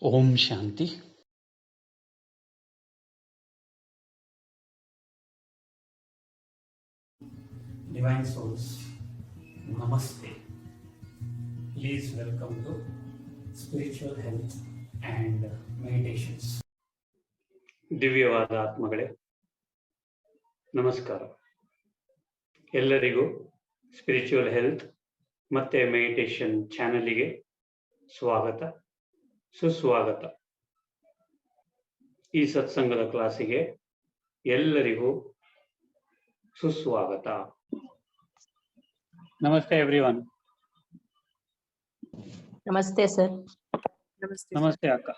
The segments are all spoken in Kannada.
Om Shanti. Divine Souls, Namaste. Please welcome to Spiritual Health and Meditations. ದಿವ್ಯವಾದ ಆತ್ಮಗಳೇ, ನಮಸ್ಕಾರ. ಎಲ್ಲರಿಗೂ ಸ್ಪಿರಿಚುವಲ್ ಹೆಲ್ತ್ ಮತ್ತೆ ಮೆಡಿಟೇಷನ್ ಚಾನಲಿಗೆ ಸ್ವಾಗತ, ಸುಸ್ವಾಗತ. ಈ ಸತ್ಸಂಗದ ಕ್ಲಾಸಿಗೆ ಎಲ್ಲರಿಗೂ ಸುಸ್ವಾಗತ. ನಮಸ್ತೆ ಎವ್ರಿವನ್. ನಮಸ್ತೆ ಸರ್. ನಮಸ್ತೆ ಅಕ್ಕ.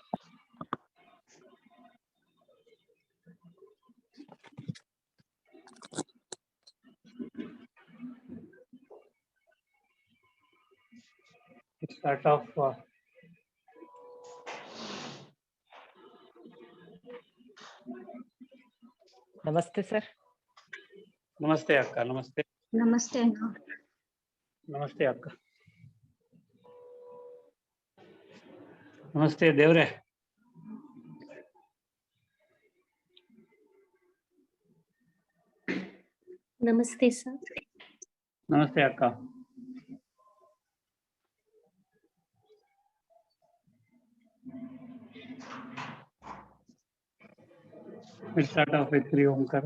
Start off. ನಮಸ್ತೆ ಸರ್. ನಮಸ್ತೆ ಅಕ್ಕ. ನಮಸ್ತೆ. ನಮಸ್ತೆ. ನಮಸ್ತೆ ಅಕ್ಕ. ನಮಸ್ತೆ ದೇವ್ರೆ. ನಮಸ್ತೆ ಸರ್. ನಮಸ್ತೆ ಅಕ್ಕ. We'll start off with Three Omkar.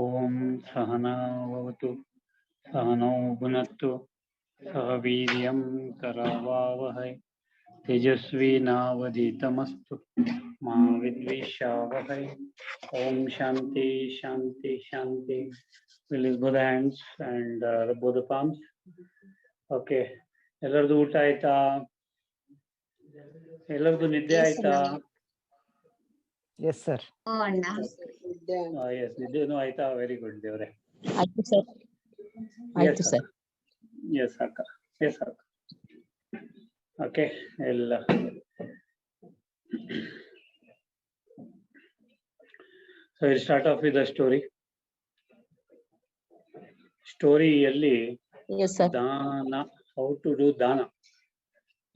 Om Sahana Vavatu Sahano Bhunattu Sah Veeryam Karavavahai Tejasvi Navaditamastu Ma Vidvishavahai. Om Shanti Shanti Shanti. Release both the hands and rub both the palms. Okay. ಎಲ್ಲರದು ಊಟ ಆಯ್ತಾ? ಎಲ್ಲರದು ನಿದ್ದೆ ಆಯ್ತಾ? Yes sir. ಎಸ್, ನಿದ್ದೆನೂ ಆಯ್ತಾ? ವೆರಿ ಗುಡ್ ದೇವ್ರೆ. ಆಯ್ತು ಸರ್. ಆಯ್ತು ಸರ್. ಎಸ್ ಅಕ್ಕ. ಎಸ್ ಅಕ್ಕ. ಓಕೆ. ಎಲ್ಲ so will start off with a story. ಸ್ಟೋರಿಯಲ್ಲಿ ಎಸ್ ಸರ್. ದಾನ, ಹೌ ಟು ಡೂ ದಾನ.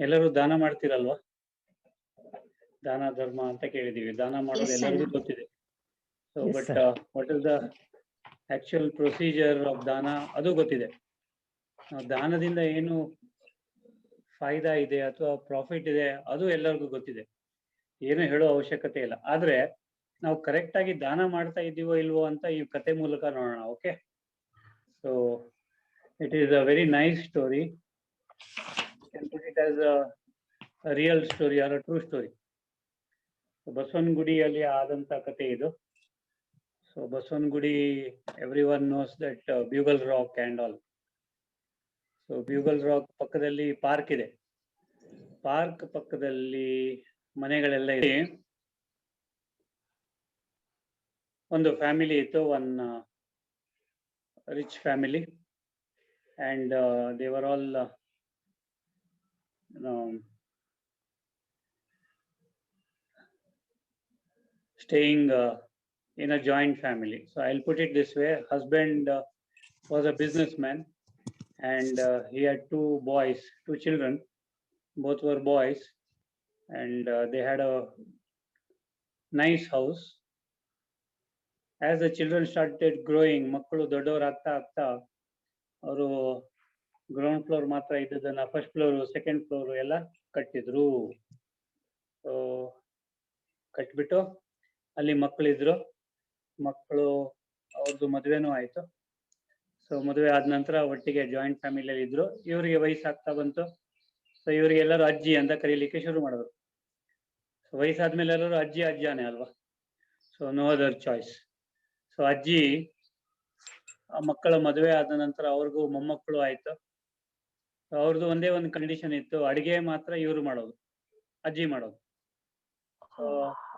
ಎಲ್ಲರೂ ದಾನ ಮಾಡ್ತೀರಲ್ವಾ? ದಾನ ಧರ್ಮ ಅಂತ ಕೇಳಿದೀವಿ. ದಾನ ಮಾಡೋದು ಎಲ್ಲರಿಗೂ ಗೊತ್ತಿದೆ. So but what is the actual procedure of ದಾನ ಅದು ಗೊತ್ತಿದೆ. ದಾನದಿಂದ ಏನು ಫಾಯ್ದಾ ಇದೆ ಅಥವಾ ಪ್ರಾಫಿಟ್ ಇದೆ ಅದು ಎಲ್ಲರಿಗೂ ಗೊತ್ತಿದೆ. ಏನು ಹೇಳೋ ಅವಶ್ಯಕತೆ ಇಲ್ಲ. ಆದ್ರೆ ನಾವು ಕರೆಕ್ಟ್ ಆಗಿ ದಾನ ಮಾಡ್ತಾ ಇದ್ದೀವೋ ಇಲ್ವೋ ಅಂತ ಈ ಕತೆ ಮೂಲಕ ನೋಡೋಣ. Okay. So it is a very nice story. It as a real story or a true story. ಬಸವನಗುಡಿಯಲ್ಲಿ ಆದಂತ ಕತೆ ಇದು. So Basavanagudi, everyone knows that Bugle Rock and all. So Bugle Rock ಪಕ್ಕದಲ್ಲಿ ಪಾರ್ಕ್ ಇದೆ. ಪಾರ್ಕ್ ಪಕ್ಕದಲ್ಲಿ ಮನೆಗಳೆಲ್ಲ ಇದೆ. ಒಂದು ಫ್ಯಾಮಿಲಿ ಇತ್ತು, one rich family, and they were all staying in a joint family. So I'll put it this way. Husband was a businessman and he had two boys, two children. Both were boys, and they had a nice house. As the children started growing, ಮಕ್ಕಳು ದೊಡ್ಡವರು ಆಗ್ತಾ ಆಗ್ತಾ ಅವರು ಗ್ರೌಂಡ್ ಫ್ಲೋರ್ ಮಾತ್ರ ಇದ್ದದನ್ನ ಫಸ್ಟ್ ಫ್ಲೋರ್, ಸೆಕೆಂಡ್ ಫ್ಲೋರ್ ಎಲ್ಲ ಕಟ್ಟಿದ್ರು. ಸೊ ಕಟ್ಬಿಟ್ಟು ಅಲ್ಲಿ ಮಕ್ಕಳಿದ್ರು. ಮಕ್ಕಳು, ಅವ್ರದ್ದು ಮದುವೆನೂ ಆಯ್ತು. ಸೊ ಮದುವೆ ಆದ ನಂತರ ಒಟ್ಟಿಗೆ ಜಾಯಿಂಟ್ ಫ್ಯಾಮಿಲಿಯಲ್ಲಿ ಇದ್ರು. ಇವರಿಗೆ ವಯಸ್ಸಾಗ್ತಾ ಬಂತು. ಸೊ ಇವರಿಗೆ ಎಲ್ಲರೂ ಅಜ್ಜಿ ಅಂತ ಕರೀಲಿಕ್ಕೆ ಶುರು ಮಾಡಿದ್ರು. ಸೊ ವಯಸ್ಸಾದ್ಮೇಲೆ ಎಲ್ಲರೂ ಅಜ್ಜಿ ಅಜ್ಜಾನೇ ಅಲ್ವಾ. So no other choice. So ಅಜ್ಜಿ ಮಕ್ಕಳ ಮದುವೆ ಆದ ನಂತರ ಅವ್ರಿಗೂ ಮೊಮ್ಮಕ್ಕಳು ಆಯ್ತು. ಅವ್ರದ್ದು ಒಂದೇ ಒಂದು ಕಂಡೀಷನ್ ಇತ್ತು, ಅಡಿಗೆ ಮಾತ್ರ ಇವರು ಮಾಡೋದು, ಅಜ್ಜಿ ಮಾಡೋದು.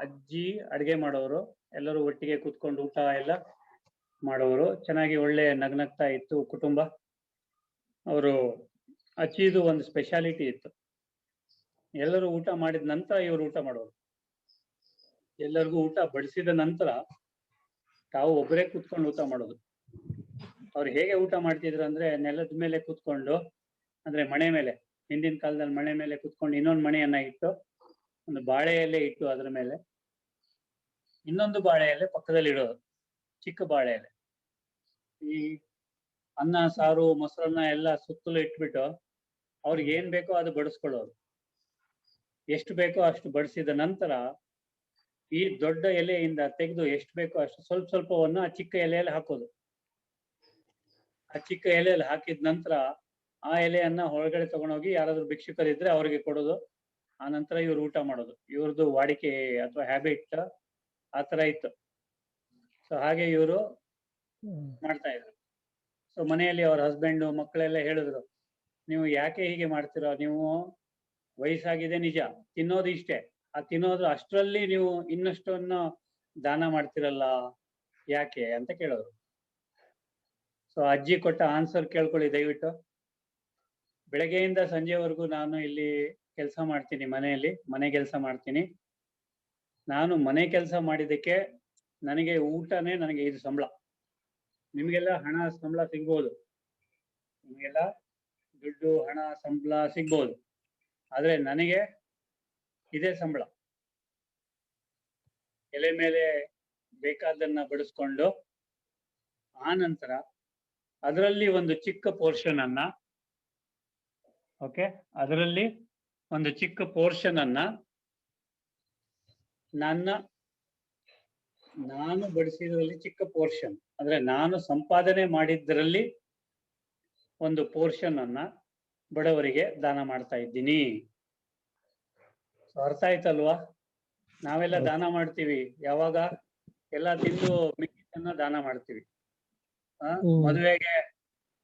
ಅಜ್ಜಿ ಅಡಿಗೆ ಮಾಡೋರು, ಎಲ್ಲರೂ ಒಟ್ಟಿಗೆ ಕೂತ್ಕೊಂಡು ಊಟ ಎಲ್ಲ ಮಾಡೋರು. ಚೆನ್ನಾಗಿ ಒಳ್ಳೆ ನಗ್ನಗ್ತಾ ಇತ್ತು ಕುಟುಂಬ. ಅವರು ಅಚ್ಚಿದು ಒಂದು ಸ್ಪೆಷಾಲಿಟಿ ಇತ್ತು. ಎಲ್ಲರೂ ಊಟ ಮಾಡಿದ ನಂತರ ಇವರು ಊಟ ಮಾಡೋರು. ಎಲ್ಲರಿಗೂ ಊಟ ಬಡಿಸಿದ ನಂತರ ತಾವು ಒಬ್ಬರೇ ಕೂತ್ಕೊಂಡು ಊಟ ಮಾಡೋದು. ಅವ್ರು ಹೇಗೆ ಊಟ ಮಾಡ್ತಿದ್ರು ಅಂದ್ರೆ ನೆಲದ ಮೇಲೆ ಕೂತ್ಕೊಂಡು, ಅಂದ್ರೆ ಮಣೆ ಮೇಲೆ, ಹಿಂದಿನ ಕಾಲದಲ್ಲಿ ಮಣೆ ಮೇಲೆ ಕೂತ್ಕೊಂಡು ಇನ್ನೊಂದು ಮಣೆಯನ್ನ ಇಟ್ಟು, ಒಂದು ಬಾಳೆ ಎಲೆ ಇಟ್ಟು ಅದ್ರ ಮೇಲೆ ಇನ್ನೊಂದು ಬಾಳೆ ಎಲೆ ಪಕ್ಕದಲ್ಲಿ ಇಡೋದು, ಚಿಕ್ಕ ಬಾಳೆ ಎಲೆ. ಈ ಅನ್ನ ಸಾರು ಮೊಸರನ್ನ ಎಲ್ಲ ಸುತ್ತಲೂ ಇಟ್ಬಿಟ್ಟು ಅವ್ರಿಗೆ ಏನ್ ಬೇಕೋ ಅದು ಬಡಿಸ್ಕೊಳ್ಳೋರು. ಎಷ್ಟು ಬೇಕೋ ಅಷ್ಟು ಬಡಿಸಿದ ನಂತರ ಈ ದೊಡ್ಡ ಎಲೆಯಿಂದ ತೆಗೆದು ಎಷ್ಟು ಬೇಕೋ ಅಷ್ಟು ಸ್ವಲ್ಪ ಸ್ವಲ್ಪವನ್ನು ಆ ಚಿಕ್ಕ ಎಲೆಯಲ್ಲಿ ಹಾಕೋದು. ಆ ಚಿಕ್ಕ ಎಲೆಯಲ್ಲಿ ಹಾಕಿದ ನಂತರ ಆ ಎಲೆಯನ್ನ ಹೊರಗಡೆ ತಗೊಂಡೋಗಿ ಯಾರಾದ್ರೂ ಭಿಕ್ಷುಕರಿದ್ರೆ ಅವ್ರಿಗೆ ಕೊಡೋದು. ಆ ನಂತರ ಇವ್ರು ಊಟ ಮಾಡೋದು. ಇವ್ರದ್ದು ವಾಡಿಕೆ ಅಥವಾ ಹ್ಯಾಬಿಟ್ ಆ ತರ ಇತ್ತು. ಸೊ ಹಾಗೆ ಇವರು ಮಾಡ್ತಾ ಇದ್ರು. ಸೊ ಮನೆಯಲ್ಲಿ ಅವ್ರ ಹಸ್ಬೆಂಡು ಮಕ್ಕಳೆಲ್ಲ ಹೇಳಿದ್ರು, ನೀವು ಯಾಕೆ ಹೀಗೆ ಮಾಡ್ತೀರಾ? ನೀವು ವಯಸ್ಸಾಗಿದೆ ನಿಜ, ತಿನ್ನೋದು ಇಷ್ಟೇ, ಆ ತಿನ್ನೋದು ಅಷ್ಟರಲ್ಲಿ ನೀವು ಇನ್ನಷ್ಟನ್ನು ದಾನ ಮಾಡ್ತಿರಲ್ಲ ಯಾಕೆ ಅಂತ ಕೇಳೋರು. ಸೊ ಅಜ್ಜಿ ಕೊಟ್ಟ ಆನ್ಸರ್ ಕೇಳ್ಕೊಳ್ಳಿ ದಯವಿಟ್ಟು. ಬೆಳಗ್ಗೆಯಿಂದ ಸಂಜೆವರೆಗೂ ನಾನು ಇಲ್ಲಿ ಕೆಲಸ ಮಾಡ್ತೀನಿ, ಮನೆ ಕೆಲಸ ಮಾಡ್ತೀನಿ. ನಾನು ಮನೆ ಕೆಲಸ ಮಾಡಿದ್ದಕ್ಕೆ ನನಗೆ ಊಟನೇ ನನಗೆ ಇದು ಸಂಬಳ. ನಿಮಗೆಲ್ಲ ಹಣ ಸಂಬಳ ಸಿಗ್ಬೋದು, ನಿಮಗೆಲ್ಲ ದುಡ್ಡು ಹಣ ಸಂಬಳ ಸಿಗ್ಬೋದು, ಆದ್ರೆ ನನಗೆ ಇದೇ ಸಂಬಳ. ಎಲೆ ಮೇಲೆ ಬೇಕಾದನ್ನ ಬಡಿಸ್ಕೊಂಡು ಆ ನಂತರ ಅದರಲ್ಲಿ ಒಂದು ಚಿಕ್ಕ ಪೋರ್ಷನ್ ಅನ್ನ, ಓಕೆ, ಅದರಲ್ಲಿ ಒಂದು ಚಿಕ್ಕ ಪೋರ್ಷನ್ ಅನ್ನ ನಾನು ಬಡಿಸಿದ್ರಲ್ಲಿ ಚಿಕ್ಕ ಪೋರ್ಷನ್, ಅಂದ್ರೆ ನಾನು ಸಂಪಾದನೆ ಮಾಡಿದ್ರಲ್ಲಿ ಒಂದು ಪೋರ್ಷನ್ ಅನ್ನ ಬಡವರಿಗೆ ದಾನ ಮಾಡ್ತಾ ಇದ್ದೀನಿ. ಅರ್ಥ ಆಯ್ತಲ್ವಾ? ನಾವೆಲ್ಲ ದಾನ ಮಾಡ್ತೀವಿ ಯಾವಾಗ? ಎಲ್ಲ ತಿಂದು ಮಿಕ್ಕಿದ್ದನ್ನ ದಾನ ಮಾಡ್ತೀವಿ. ಮದುವೆಗೆ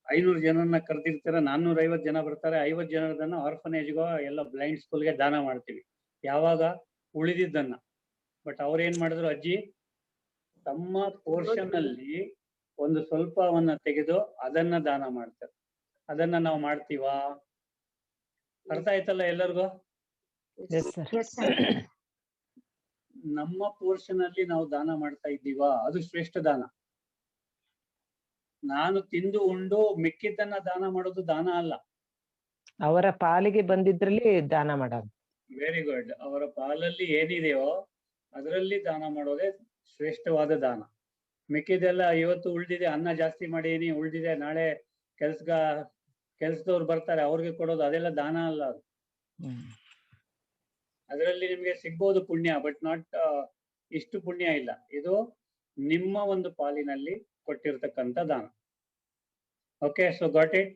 500 ಜನರನ್ನ ಕರೆದಿರ್ತಾರ, 450 ಜನ ಬರ್ತಾರೆ, 50 ಜನರದನ್ನ ಆರ್ಫನೇಜ್ಗೋ ಎಲ್ಲ ಬ್ಲೈಂಡ್ ಸ್ಕೂಲ್ಗೆ ದಾನ ಮಾಡ್ತೀವಿ. ಯಾವಾಗ? ಉಳಿದಿದ್ದನ್ನ. ಬಟ್ ಅವ್ರೇನ್ ಮಾಡಿದ್ರು, ಅಜ್ಜಿ ತಮ್ಮ ಪೋರ್ಷನ್ ಅಲ್ಲಿ ಒಂದು ಸ್ವಲ್ಪವನ್ನ ತೆಗೆದು ಅದನ್ನ ದಾನ ಮಾಡ್ತಾರೆ. ಅದನ್ನ ನಾವು ಮಾಡ್ತೀವಾ? ಅರ್ಥ ಆಯ್ತಲ್ಲ ಎಲ್ಲರಿಗೂ? ನಮ್ಮ ಪೋರ್ಷನ್ ಅಲ್ಲಿ ನಾವು ದಾನ ಮಾಡ್ತಾ ಇದ್ದೀವಾ? ಅದು ಶ್ರೇಷ್ಠ ದಾನ. ನಾನು ತಿಂದು ಉಂಡು ಮಿಕ್ಕಿದ್ದನ್ನ ದಾನ ಮಾಡೋದು ದಾನ ಅಲ್ಲ. ಅವರ ಪಾಲಿಗೆ ಬಂದಿದ್ರಲ್ಲಿ ದಾನ ಮಾಡೋದು. Very good. ಅವರ ಪಾಲಲ್ಲಿ ಏನಿದೆಯೋ ಅದರಲ್ಲಿ ದಾನ ಮಾಡೋದೇ ಶ್ರೇಷ್ಠವಾದ ದಾನ. ಮಿಕ್ಕಿದೆಲ್ಲ ಇವತ್ತು ಉಳ್ದಿದೆ, ಅನ್ನ ಜಾಸ್ತಿ ಮಾಡೀನಿ, ಉಳ್ದಿದೆ, ನಾಳೆ ಕೆಲ್ಸದವ್ರು ಬರ್ತಾರೆ ಅವ್ರಿಗೆ ಕೊಡೋದು, ಅದೆಲ್ಲ ದಾನ ಅಲ್ಲ ಅದು. ಅದರಲ್ಲಿ ನಿಮ್ಗೆ ಸಿಗ್ಬೋದು ಪುಣ್ಯ, ಬಟ್ ನಾಟ್ ಇಷ್ಟು ಪುಣ್ಯ ಇಲ್ಲ. ಇದು ನಿಮ್ಮ ಒಂದು ಪಾಲಿನಲ್ಲಿ ಕೊಟ್ಟಿರ್ತಕ್ಕಂಥ ದಾನ. Okay, so got it.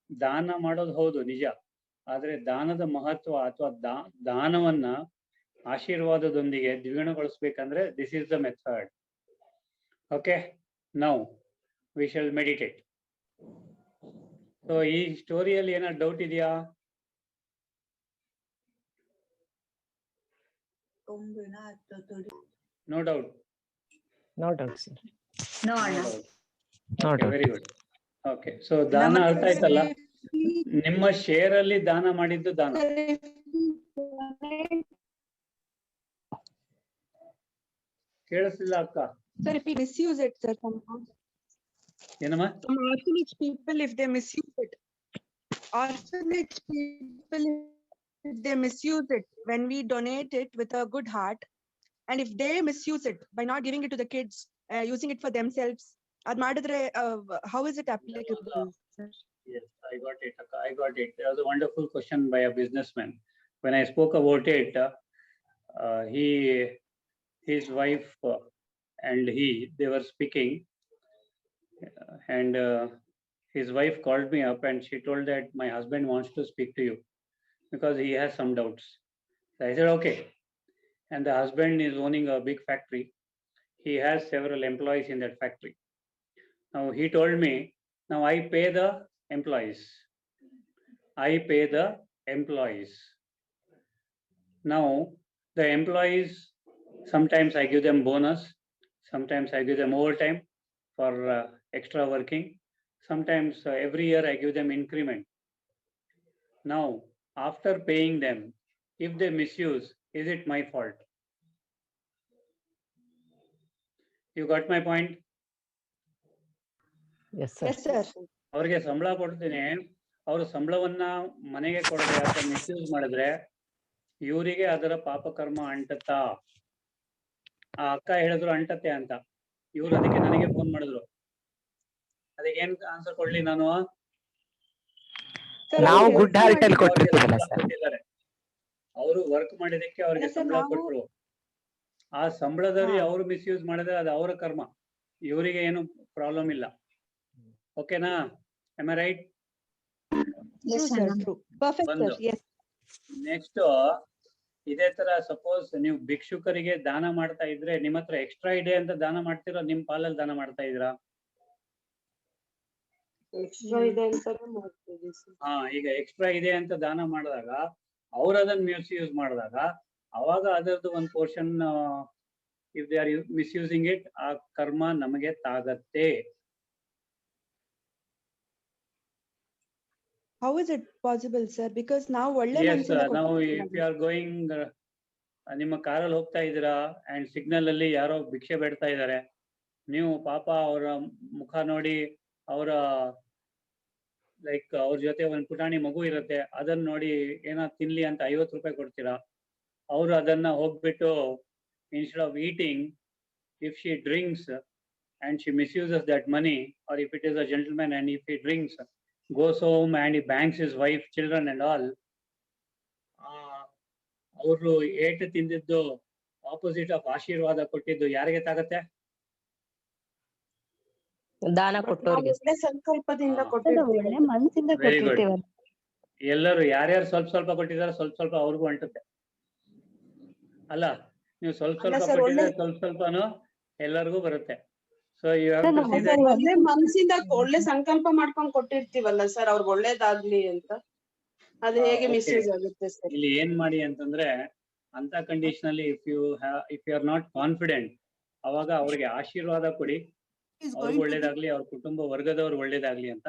ದಾನ ಮಾಡೋದು ಹೌದು ನಿಜ, ಆದ್ರೆ ದಾನದ ಮಹತ್ವ ಅಥವಾ ದಾನವನ್ನ ಆಶೀರ್ವಾದದೊಂದಿಗೆ ದ್ವಿಗುಣಗೊಳಿಸ್ಬೇಕಂದ್ರೆ this is the method. Okay, now we shall meditate. So ಈ ಸ್ಟೋರಿಯಲ್ಲಿ ಏನಾದ್ರು ಡೌಟ್ ಇದೆಯಾ? No doubt. No doubt sir. No, Anna. Very good. Okay, so ದಾನ ಅರ್ಥ ಆಯ್ತಲ್ಲ? ನಿಮ್ಮ ಶೇರ್ ಅಲ್ಲಿ ದಾನ ಮಾಡಿದ್ದು ದಾನ. ಕೇಳಿಸ್ತಿಲ್ಲ ಅಕ್ಕ? Sir, if we misuse it, sir, somehow. ಏನಮ್ಮ? Some orphanage people, if they misuse it, orphanage people, if they misuse it, when we donate it with a good heart, and if they misuse it by not giving it to the kids, using it for themselves, how is it applicable? Sir? Yes, I got it, akka. I got it. That was a wonderful question by a businessman. When I spoke about it, his wife and they were speaking, and his wife called me up and she told that my husband wants to speak to you because he has some doubts. So I said, okay. And the husband is owning a big factory. He has several employees in that factory. Now he told me, now I pay the employees. Now the employees, sometimes I give them bonus, sometimes I give them overtime for extra working, sometimes every year I give them increment. Now, after paying them, if they misuse, is it my fault? You got my point? Yes, sir. Yes, sir. ಅವ್ರಿಗೆ ಸಂಬಳ ಕೊಡ್ತೀನಿ, ಅವರು ಸಂಬಳವನ್ನ ಮನೆಗೆ ಕೊಡದೆ ಅಥವಾ ಮಿಸ್ಯೂಸ್ ಮಾಡಿದ್ರೆ ಇವರಿಗೆ ಅದರ ಪಾಪಕರ್ಮ ಅಂಟತ್ತಾ? ಆ ಅಕ್ಕ ಹೇಳಿದ್ರು ಅಂಟತ್ತೆ ಅಂತ, ಇವ್ರು ಅದಕ್ಕೆ ನನಗೆ ಫೋನ್ ಮಾಡಿದ್ರು. ಅದಕ್ಕೆ ಏನ್ ಆನ್ಸರ್ ಕೊಡ್ಲಿ ನಾನು? Sir, ನಾವು ಅವ್ರು ಗುಡ್ ಹಾರ್ಟ್ ಅಲ್ಲಿ work ಕೊಟ್ಟಿರ್ತೀವಲ್ಲ ಸರ್. ಕೊಟ್ಟಿದ್ದಾರೆ, ಅವರು ವರ್ಕ್ ಮಾಡಿದಕ್ಕೆ ಅವ್ರಿಗೆ ಅಲ್ಲ sir, ಸಂಬಳ ನಾವು- ಕೊಟ್ರು. ಆ ಸಂಬಳದಲ್ಲಿ ಹಾ. ಅವರು ಮಿಸ್ಯೂಸ್ ಮಾಡಿದ್ರೆ ಅದು ಅವರ ಕರ್ಮ, ಇವರಿಗೆ ಏನು ಪ್ರಾಬ್ಲಮ್ ಇಲ್ಲ. ಓಕೆನಾ? am I right? True, sir, true. Perfect, sir. ಒಂದು. Yes. ನೆಕ್ಸ್ಟ್, ಇದೇ ತರ ಸಪೋಸ್ ನೀವು ಭಿಕ್ಷುಕರಿಗೆ ದಾನ ಮಾಡ್ತಾ ಇದ್ರೆ ನಿಮ್ಮ ಹತ್ರ ಎಕ್ಸ್ಟ್ರಾ ಇದೆ ಅಂತ ದಾನ ಮಾಡ್ತೀರಾ, ನಿಮ್ ಪಾಲಲ್ಲಿ ದಾನ ಮಾಡ್ತಾ ಇದ್ದೀರಾ? ಎಕ್ಸ್ಟ್ರಾ ಇದೆ ಅಂತಾನೆ ಮಾಡ್ತೀವಿ ಸರ್. ಹಾ, ಈಗ ಎಕ್ಸ್ಟ್ರಾ ಇದೆ ಅಂತ ದಾನ ಮಾಡಿದಾಗ ಅವ್ರು ಅದನ್ನ ಮಿಸ್ಯೂಸ್ ಮಾಡಿದಾಗ ಅವಾಗ ಅದರದ್ದು ಒಂದು portion if they are misusing it, ಆ ಕರ್ಮ ನಮಗೆ ತಾಗತ್ತೆ. How is it possible, sir? Because now ಒಳ್ಳೆ Yes, ಮನ್ಸಿಂದ ನಾವು ಕೊಟ್ಟಿರ್ತೀವಿ ಇಫ್ ಯು ಆರ್ ಗೋಯಿಂಗ್, ನಿಮ್ಮ ಕಾರಲ್ಲಿ ಹೋಗ್ತಾ ಇದ್ದೀರಾ ಅಂಡ್ ಸಿಗ್ನಲ್ ಅಲ್ಲಿ ಯಾರೋ ಭಿಕ್ಷೆ ಬೇಡ್ತಾ ಇದ್ದಾರೆ, ನೀವು ಪಾಪ ಅವರ ಮುಖ ನೋಡಿ ಅವರ ಲೈಕ್ ಅವ್ರ ಜೊತೆ ಒಂದು ಪುಟಾಣಿ ಮಗು ಇರುತ್ತೆ, ಅದನ್ನ ನೋಡಿ ಏನೋ ತಿನ್ಲಿ ಅಂತ 50 ರೂಪಾಯಿ ಕೊಡ್ತೀರಾ. ಅವರು ಅದನ್ನ ಹೋಗ್ಬಿಟ್ಟು instead of eating, if she drinks and she misuses that money, or if it is a gentleman and if he drinks, goes home and he bangs his wife, children and all, ಅವರು ಏಟು ತಿಂದಿದ್ದು ಆಪೋಸಿಟ್ ಆಫ್ ಆಶೀರ್ವಾದ ಕೊಟ್ಟಿದ್ದು ಯಾರಿಗೆ ತಾಗತ್ತೆ? ದಾನ But ನಾವು ಕೊಟ್ಟೋರಿಗೆ. ಒಳ್ಳೆ ಸಂಕಲ್ಪದಿಂದ ಹಾ. ಕೊಟ್ಟಿರ್ತೀವಿ. ಒಳ್ಳೆ ಮನಸ್ಸಿಂದ Very good. ಕೊಟ್ಟಿರ್ತೀವಲ್ಲ. ಎಲ್ಲರೂ ಯಾರ್ಯಾರು ಸ್ವಲ್ಪ ಸ್ವಲ್ಪ ಕೊಟ್ಟಿದ್ದಾರೆ ಸ್ವಲ್ಪ ಸ್ವಲ್ಪ ಅವ್ರಿಗೂ ಅಂಟುತ್ತೆ ಅಲ್ಲ? ನೀವು ಸ್ವಲ್ಪ ಅಲ್ಲ ಸ್ವಲ್ಪ sir, ಕೊಟ್ಟಿದ್ರೆ ಒಳ್ಳೆ- ಸ್ವಲ್ಪ ಸ್ವಲ್ಪನೂ ಎಲ್ಲರಿಗೂ ಬರುತ್ತೆ. So you have Sir, to ನಮ್ಮ ಸೀ ದಟ್. ಒಳ್ಳೆ ಮನ್ಸಿಂದ ಒಳ್ಳೆ ಸಂಕಲ್ಪ ಮಾಡ್ಕೊಂಡ್ ಕೊಟ್ಟಿರ್ತೀವಲ್ಲ ಸರ್, ಅವ್ರಿಗೆ ಒಳ್ಳೇದಾಗ್ಲಿ ಅಂತ. ಅದು ಹೇಗೆ okay. ಮಿಸ್ಯೂಸ್ ಆಗುತ್ತೆ ಸರ್? ಇಲ್ಲಿ ಏನ್ ಮಾಡಿ ಅಂತಂದ್ರೆ, ಅಂತ ಕಂಡೀಷನ್ ಅಲ್ಲಿ if you are not confident, ಅವಾಗ ಅವ್ರಿಗೆ ಆಶೀರ್ವಾದ ಕೊಡಿ, ಅವ್ರಿಗೆ ಒಳ್ಳೇದಾಗ್ಲಿ, ಅವ್ರ ಕುಟುಂಬ ವರ್ಗದವ್ರು ಒಳ್ಳೇದಾಗ್ಲಿ ಅಂತ.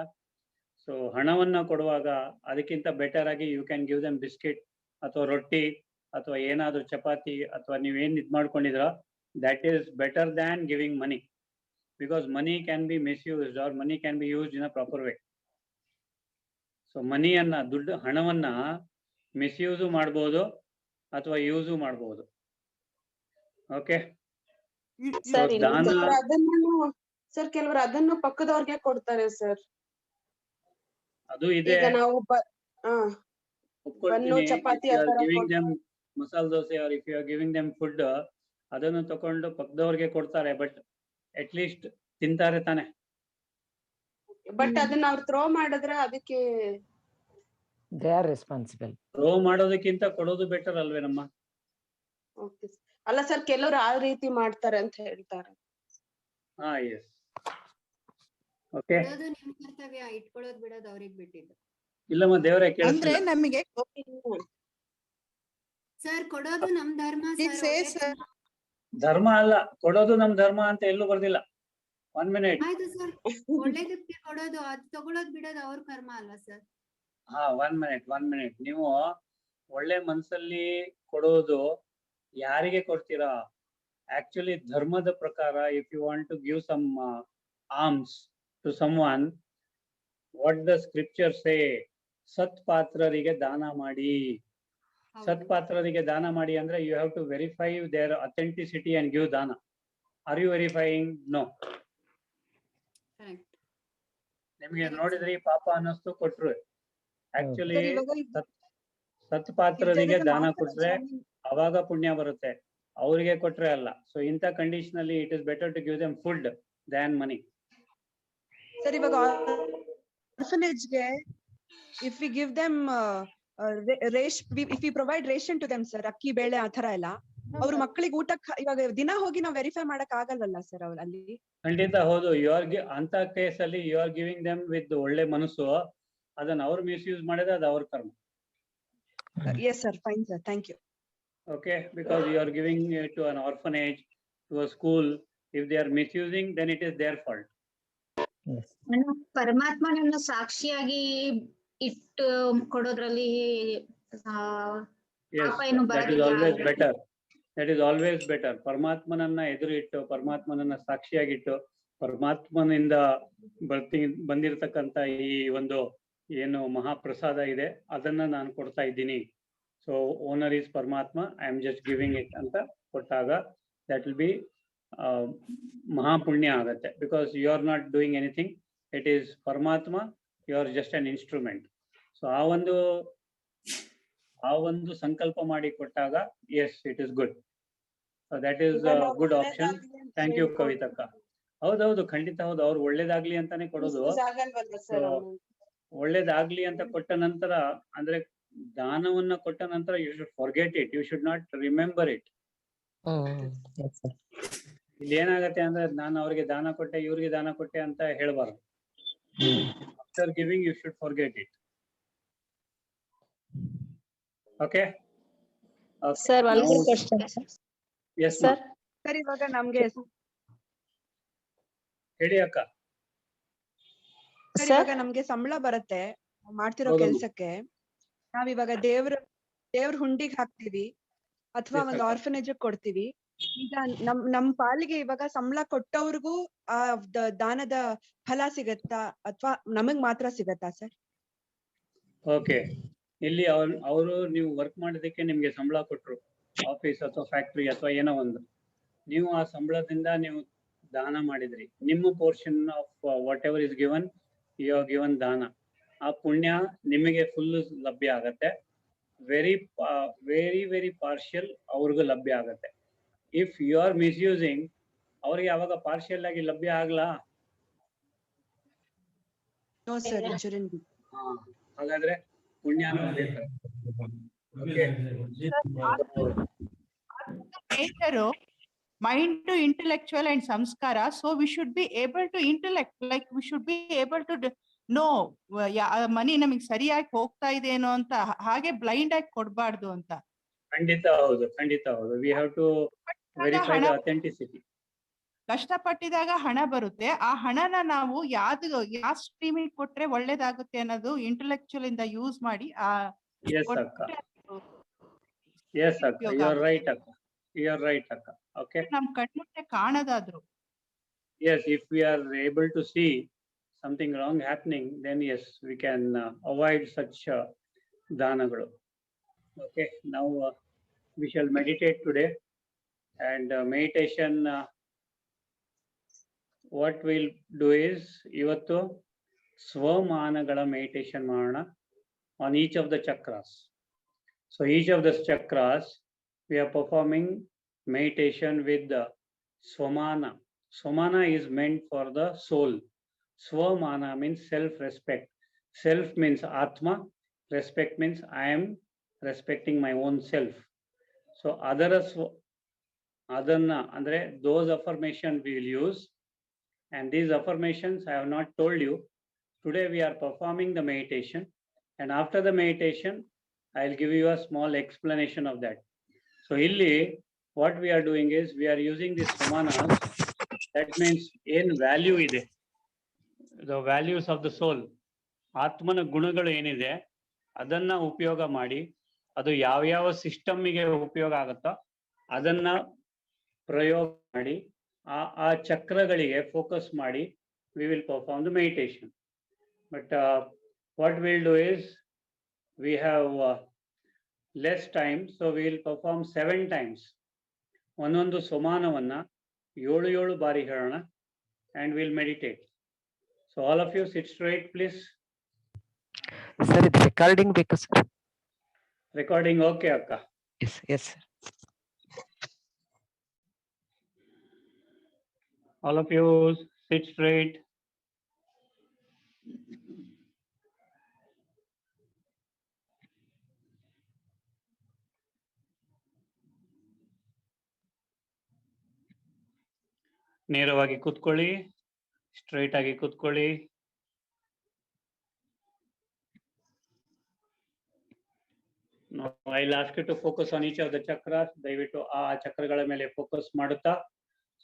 ಸೊ ಹಣವನ್ನ ಕೊಡುವಾಗ ಅದಕ್ಕಿಂತ ಬೆಟರ್ ಆಗಿ you can give them biscuit ಅಥವಾ ರೊಟ್ಟಿ ಅಥವಾ ಏನಾದ್ರೂ ಚಪಾತಿ ಅಥವಾ ನೀವೇನ್ ಇದ್ ಮಾಡ್ಕೊಂಡಿದ್ರ, that is better than giving money, because money can be misused or money can be used in a proper way. So ಮನಿಯನ್ನ, ಹಣವನ್ನ ಮಿಸ್ಯೂಸು ಮಾಡ್ಬೋದು ಅಥವಾ ಯೂಸು ಮಾಡ್ಬೋದು. ಓಕೆ, ಸರ್, So, ದಾನ ಸರ್ ಕೆಲವರು ಅದನ್ನು ಪಕ್ಕದವ್ರಿಗೆ ಕೊಡ್ತಾರೆ ಸರ್. ಅದು ಇದೆ, ಈಗ ನಾವು ಒಪ್ಕೊಳ್ತೀನಿ. ಬನ್ನು, ಚಪಾತಿ ಆ ತರ giving them masala dosa or if you are giving them food, ಅದನ್ನು ತಕೊಂಡು ಪಕ್ಕದವ್ರಿಗೆ ಕೊಡ್ತಾರೆ, ಬಟ್ ಅಟ್ ಲೀಸ್ಟ್ ತಿಂತಾರೆ ತಾನೆ. ಬಟ್ ಅದನ್ನ ಅವ್ರು ಥ್ರೋ ಮಾಡಿದ್ರೆ ಅದಕ್ಕೆ ದೇ ಆರ್ ರೆಸ್ಪಾನ್ಸಿಬಲ್. ರೋ ಮಾಡೋದಕ್ಕಿಂತ ಕೊಡೋದು ಬೆಟರ್ ಅಲ್ವೇನಮ್ಮ? okay. ಅಲ್ಲ ಸರ್, ಕೆಲವರು ಆ ರೀತಿ ಮಾಡ್ತಾರೆ ಅಂತ ಹೇಳ್ತಾರೆ. ಹಾ, ಎಸ್, ಓಕೆ. ಕೊಡೋದು ನಿಮ್ ಕರ್ತವ್ಯ, ಇಟ್ಕೊಳ್ಳೋದು ಬಿಡೋದು ಅವ್ರಿಗೆ ಬಿಟ್ಟಿದ್ದು. ಇಲ್ಲಮ್ಮ ದೇವರೇ ಅಂದ್ರೆ ಕೇಳಿಸ್ತಿಲ್ಲ. ನಮಗೆ ಸರ್, ಕೊಡೋದು ನಮ್ ಧರ್ಮ It says, ಸರ್. ಧರ್ಮ ಅಲ್ಲ, ಕೊಡೋದು ನಮ್ ಧರ್ಮ ಅಂತ ಎಲ್ಲೂ ಬರ್ದಿಲ್ಲ. 1 minute. ಆಯ್ತು ಸರ್, ಒಳ್ಳೇದಕ್ಕೆ ಕೊಡೋದು, ಅದ್ ತಗೊಳೋದ್ ಬಿಡೋದು ಅವ್ರ ಕರ್ಮ ಅಲ್ವಾ ಸರ್? ಹಾ, 1 minute. ನೀವು ಒಳ್ಳೆ ಮನ್ಸಲ್ಲಿ ಕೊಡೋದು ಯಾರಿಗೆ ಕೊಡ್ತೀರಾ? ಆಕ್ಚುಲಿ ಧರ್ಮದ ಪ್ರಕಾರ if you want to give some arms to some one, what the scripture ಸೇ, ಸತ್ಪಾತ್ರರಿಗೆ ದಾನ ಮಾಡಿ. ಹೌದು. ಸತ್ಪಾತ್ರರಿಗೆ ದಾನ ಮಾಡಿ ಅಂದ್ರೆ you have to verify there authenticity and give ದಾನ. Are you verifying? No. Correct. ನಿಮ್ಗೆ ನೋಡಿದ್ರಿ ಪಾಪ ಅನ್ನಿಸ್ತು, ಕೊಟ್ರು. ಆಕ್ಚುಲಿ ಸರ್, ಇವಾಗ ಸತ್ಪಾತ್ರರಿಗೆ ಇದ್ರ ಜೊತೆ ದಾನ ಮಾತ್ರ ಕೊಟ್ರೆ ಅವಾಗ ಪುಣ್ಯ ಬರುತ್ತೆ, ಅವರಿಗೆ ಕೊಟ್ರೆ ಅಲ್ಲ. ಸೊ ಇಂಥ ಕಂಡೀಷನ್ ಅಲ್ಲಿ it is better to give them food than money. Sir, ಇವಾಗ ಆರ್ಫನೇಜ್ ಗೆ if we give them if we provide ration to them sir, ಅಕ್ಕಿ ಬೇಳೆ ಆ ತರ ಎಲ್ಲ, ಅವ್ರ ಮಕ್ಕಳಿಗೆ ಊಟಕ್ಕೆ ಇವಾಗ ದಿನ ಹೋಗಿ ನಾವು ವೆರಿಫೈ ಮಾಡಕ್ ಆಗಲ್ವಲ್ಲ ಸರ್ ಅವ್ರು ಅಲ್ಲಿ? ಖಂಡಿತ ಹೌದು. ಅಂತ ಕೇಸ್ ಅಲ್ಲಿ you are giving them with ಒಳ್ಳೆ ಮನಸ್ಸು, ಅದನ್ನ ಅವ್ರು ಮಿಸ್ಯೂಸ್ ಮಾಡಿದ್ರೆ ಅದು ಅವ್ರ ಕರ್ಮ. Yes sir, fine sir, thank you. Okay, because you are giving it to an orphanage, to a school. If they are misusing, then it is their fault. ಪರಮಾತ್ಮನನ್ನು ಸಾಕ್ಷಿಯಾಗಿ ಇಟ್ಟು ಕೊಡೋದ್ರಲ್ಲಿ Yes, ಪಾಪ ಏನು that is ಬರೋದಿಲ್ಲ. always better. That is always better. ಪರಮಾತ್ಮನನ್ನ ಎದುರು ಇಟ್ಟು, ಪರಮಾತ್ಮನನ್ನ ಸಾಕ್ಷಿಯಾಗಿಟ್ಟು, ಪರಮಾತ್ಮನಿಂದ ಬಂದಿರತಕ್ಕಂತ ಈ ಒಂದು ಏನು ಮಹಾಪ್ರಸಾದ ಇದೆ ಅದನ್ನ ನಾನು ಕೊಡ್ತಾ ಇದ್ದೀನಿ. So owner is Paramatma, I am just giving it ಅಂತ ಕೊಟ್ಟಾಗ ದಟ್ ವಿಲ್ ಬಿ ಮಹಾಪುಣ್ಯ ಆಗತ್ತೆ. Because you are not doing anything, it is Paramatma, you are just an instrument. So ಆ ಒಂದು ಸಂಕಲ್ಪ ಮಾಡಿ ಕೊಟ್ಟಾಗ yes it is good. So that is good option. Thank you ಕವಿತಕ್ಕ. ಹೌದೌದು, ಖಂಡಿತ ಹೌದು. ಅವ್ರು ಒಳ್ಳೇದಾಗ್ಲಿ ಅಂತಾನೆ ಕೊಡೋದು. ಆಗಲ್ವಲ್ಲ ಸರ್? ಒಳ್ಳೇದಾಗ್ಲಿ ಅಂತ ಕೊಟ್ಟ ನಂತರ, ಅಂದ್ರೆ ದಾನವನ್ನ ಕೊಟ್ಟ ನಂತರ you should forget it, you should not remember it. Yes, sir. ಇಲ್ಲಿ ಏನಾಗತ್ತೆ ಅಂದ್ರೆ, ನಾನು ಅವ್ರಿಗೆ ದಾನ ಕೊಟ್ಟೆ, ಇವ್ರಿಗೆ ದಾನ ಕೊಟ್ಟೆ ಅಂತ ಹೇಳ್ಬಾರ್ದು. After giving you should forget it. Okay Sir, one more question. ಎಸ್ Sir, ಸರ್, ಇವಾಗ ನಮ್ಗೆ ಹೇಳಿ ಅಕ್ಕ. ಸರ್, sir, ಇವಾಗ ನಮ್ಗೆ ಸಂಬಳ ಬರುತ್ತೆ ಮಾಡ್ತಿರೋ ಹೌದಮ್ಮ. ಕೆಲ್ಸಕ್ಕೆ. ನಾವಿವಾಗ ದೇವ್ರ ಹುಂಡಿಗೆ ಹಾಕ್ತಿವಿ ಅಥವಾ Yes, ಒಂದು ಅಕ್ಕ. ಆರ್ಫನೇಜ್ ಕೊಡ್ತೀವಿ. ಈಗ ನಮ್ ಪಾಲಿಗೆ ಇವಾಗ ಸಂಬಳ ಕೊಟ್ಟವ್ರಿಗೂ ಆ ದಾನದ ಫಲ ಸಿಗತ್ತಾ ಅಥವಾ ನಮಗ್ ಮಾತ್ರ ಸಿಗತ್ತಾ ಸರ್? ಓಕೆ, ಇಲ್ಲಿ ಅವರು ನೀವು ವರ್ಕ್ ಮಾಡೋದಕ್ಕೆ ನಿಮ್ಗೆ ಸಂಬಳ ಕೊಟ್ರು, ಆಫೀಸ್ ಅಥವಾ ಫ್ಯಾಕ್ಟ್ರಿ ಅಥವಾ ಏನೋ ಒಂದು, ನೀವು ಆ ಸಂಬಳದಿಂದ ನೀವು ದಾನ ಮಾಡಿದ್ರಿ. ನಿಮ್ಮ portion of whatever is given, you are given ದಾನ. ಆ ಪುಣ್ಯ ನಿಮಗೆ ಫುಲ್ ಲಭ್ಯ ಆಗತ್ತೆ. ವೆರಿ ವೆರಿ ಪಾರ್ಷಿಯಲ್ ಅವ್ರಿಗೂ ಲಭ್ಯ ಆಗತ್ತೆ. ಇಫ್ ಯು ಆರ್ ಮಿಸ್ಯೂಸಿಂಗ್, ಅವ್ರಿಗೆ ಅವಾಗ ಪಾರ್ಷಿಯಲ್ ಆಗಿ ಲಭ್ಯ ಆಗ್ಲಾ? No sir, it shouldn't be. ಹಾಗಾದ್ರೆ ಪುಣ್ಯನೂ ಬೇಕು. nature mind to intellectual and samskara, so we should be able to intellect, like we should be able to know ಮನಿ ನಮಗೆ ಸರಿಯಾಗಿ ಹೋಗ್ತಾ ಇದೆ ಏನೋ ಅಂತ, ಹಾಗೆ ಬ್ಲೈಂಡ್ ಆಗಿ ಕೊಡ್ಬಾರ್ದು ಅಂತ. ಖಂಡಿತ ಹೌದು, ಖಂಡಿತ ಹೌದು. We have to verify the authenticity. ಕಷ್ಟಪಟ್ಟಿದಾಗ ಹಣ ಬರುತ್ತೆ, ಆ ಹಣನ ನಾವು ಯಾವ ಸ್ಟ್ರೀಮಿಗೆ ಕೊಟ್ರೆ ಒಳ್ಳೇದಾಗುತ್ತೆ ಅನ್ನೋದು ಇಂಟೆಲೆಕ್ಚುಯಲ್ ಇಂದ ಯೂಸ್ ಮಾಡಿ ಎಸ್ ಅಕ್ಕ, ಎಸ್ ಅಕ್ಕ, ಯು ಆರ್ ರೈಟ್ ಅಕ್ಕ, ಯು ಆರ್ ರೈಟ್ ಅಕ್ಕ. ಓಕೆ, ನಮ್ ಕಣ್ಮುಂದೆ ಕಾಣದಾದ್ರು. yes, if we are able to see something wrong happening, then yes, we can avoid such danagalu. Okay, now we shall meditate today. And meditation, what we'll do is, ivattu swamanagala meditation marana on each of the chakras. So each of the chakras we are performing meditation with the swamana. Swamana is meant for the soul. Swamana means self-respect. Self means Atma. Respect means I am respecting my own self. So adanna andre those affirmations we will use. And these affirmations I have not told you. Today we are performing the meditation. And after the meditation, I will give you a small explanation of that. So illi what we are doing is, we are using this samanas. That means in value ide, the values of the soul, ಆತ್ಮನ ಗುಣಗಳು ಏನಿದೆ ಅದನ್ನ ಉಪಯೋಗ ಮಾಡಿ, ಅದು ಯಾವ ಸಿಸ್ಟಮ್ಗೆ ಉಪಯೋಗ ಆಗುತ್ತೋ ಅದನ್ನ ಪ್ರಯೋಗ ಮಾಡಿ, ಆ ಚಕ್ರಗಳಿಗೆ ಫೋಕಸ್ ಮಾಡಿ we will perform the meditation. But what we'll do is, we have less time, so we will perform 7 times. ಒಂದೊಂದು ಸಮಾನವನ್ನ 7 ಬಾರಿ ಹೇಳೋಣ, and we'll meditate. So all of you sit straight, please. sir, ಇದು recording ಬೇಕು sir. Recording okay akka? Yes, yes sir. All of you sit straight. ನೇರವಾಗಿ ಕೂತ್ಕೊಳ್ಳಿ, ಸ್ಟ್ರೈಟ್ ಆಗಿ ಕೂತ್ಕೊಳ್ಳಿ. I'll ask you to focus on each of the chakras. ದಯವಿಟ್ಟು ಆ ಚಕ್ರಗಳ ಮೇಲೆ ಫೋಕಸ್ ಮಾಡುತ್ತಾ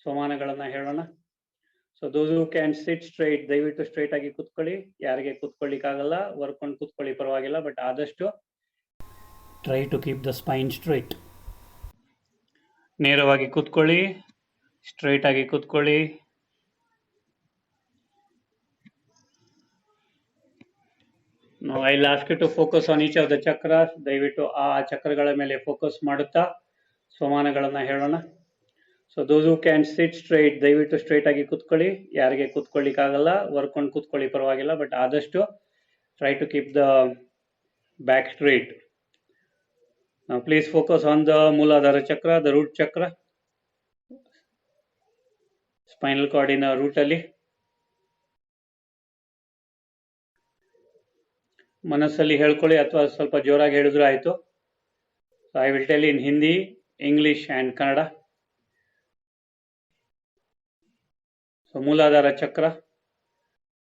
ಸಮಾನಗಳನ್ನ ಹೇಳೋಣ. So those who can sit straight, ದಯವಿಟ್ಟು ಸ್ಟ್ರೈಟ್ ಆಗಿ ಕೂತ್ಕೊಳ್ಳಿ. ಯಾರಿಗೆ ಕೂತ್ಕೊಳ್ಳಿಕ್ಕಾಗಲ್ಲ ವರ್ಕೊಂಡು ಕೂತ್ಕೊಳ್ಳಿ, ಪರವಾಗಿಲ್ಲ, ಬಟ್ ಆದಷ್ಟು try to keep the spine straight. ನೇರವಾಗಿ ಕೂತ್ಕೊಳ್ಳಿ, ಸ್ಟ್ರೈಟ್ ಆಗಿ ಕೂತ್ಕೊಳ್ಳಿ. Now I'll ask you to focus on each of the chakras. ದಯವಿಟ್ಟು ಆ ಚಕ್ರಗಳ ಮೇಲೆ ಫೋಕಸ್ ಮಾಡುತ್ತಾ ಸ್ವಮಾನಗಳನ್ನ ಹೇಳೋಣ. So those who can sit straight, ದಯವಿಟ್ಟು ಸ್ಟ್ರೈಟ್ ಆಗಿ ಕೂತ್ಕೊಳ್ಳಿ. ಯಾರಿಗೆ ಕೂತ್ಕೊಳ್ಳಿಕ್ಕಾಗಲ್ಲ ವರ್ಕೊಂಡು ಕೂತ್ಕೊಳ್ಳಿ, ಪರವಾಗಿಲ್ಲ, ಬಟ್ ಆದಷ್ಟು try to keep the back straight. Now please focus on the Mooladhara chakra, the root chakra, spinal cord in root ಅಲ್ಲಿ. ಮನಸ್ಸಲ್ಲಿ ಹೇಳ್ಕೊಳ್ಳಿ ಅಥವಾ ಸ್ವಲ್ಪ ಜೋರಾಗಿ ಹೇಳಿದ್ರು ಆಯ್ತು. So I will tell in Hindi, English and Kannada. So Mooladhara chakra.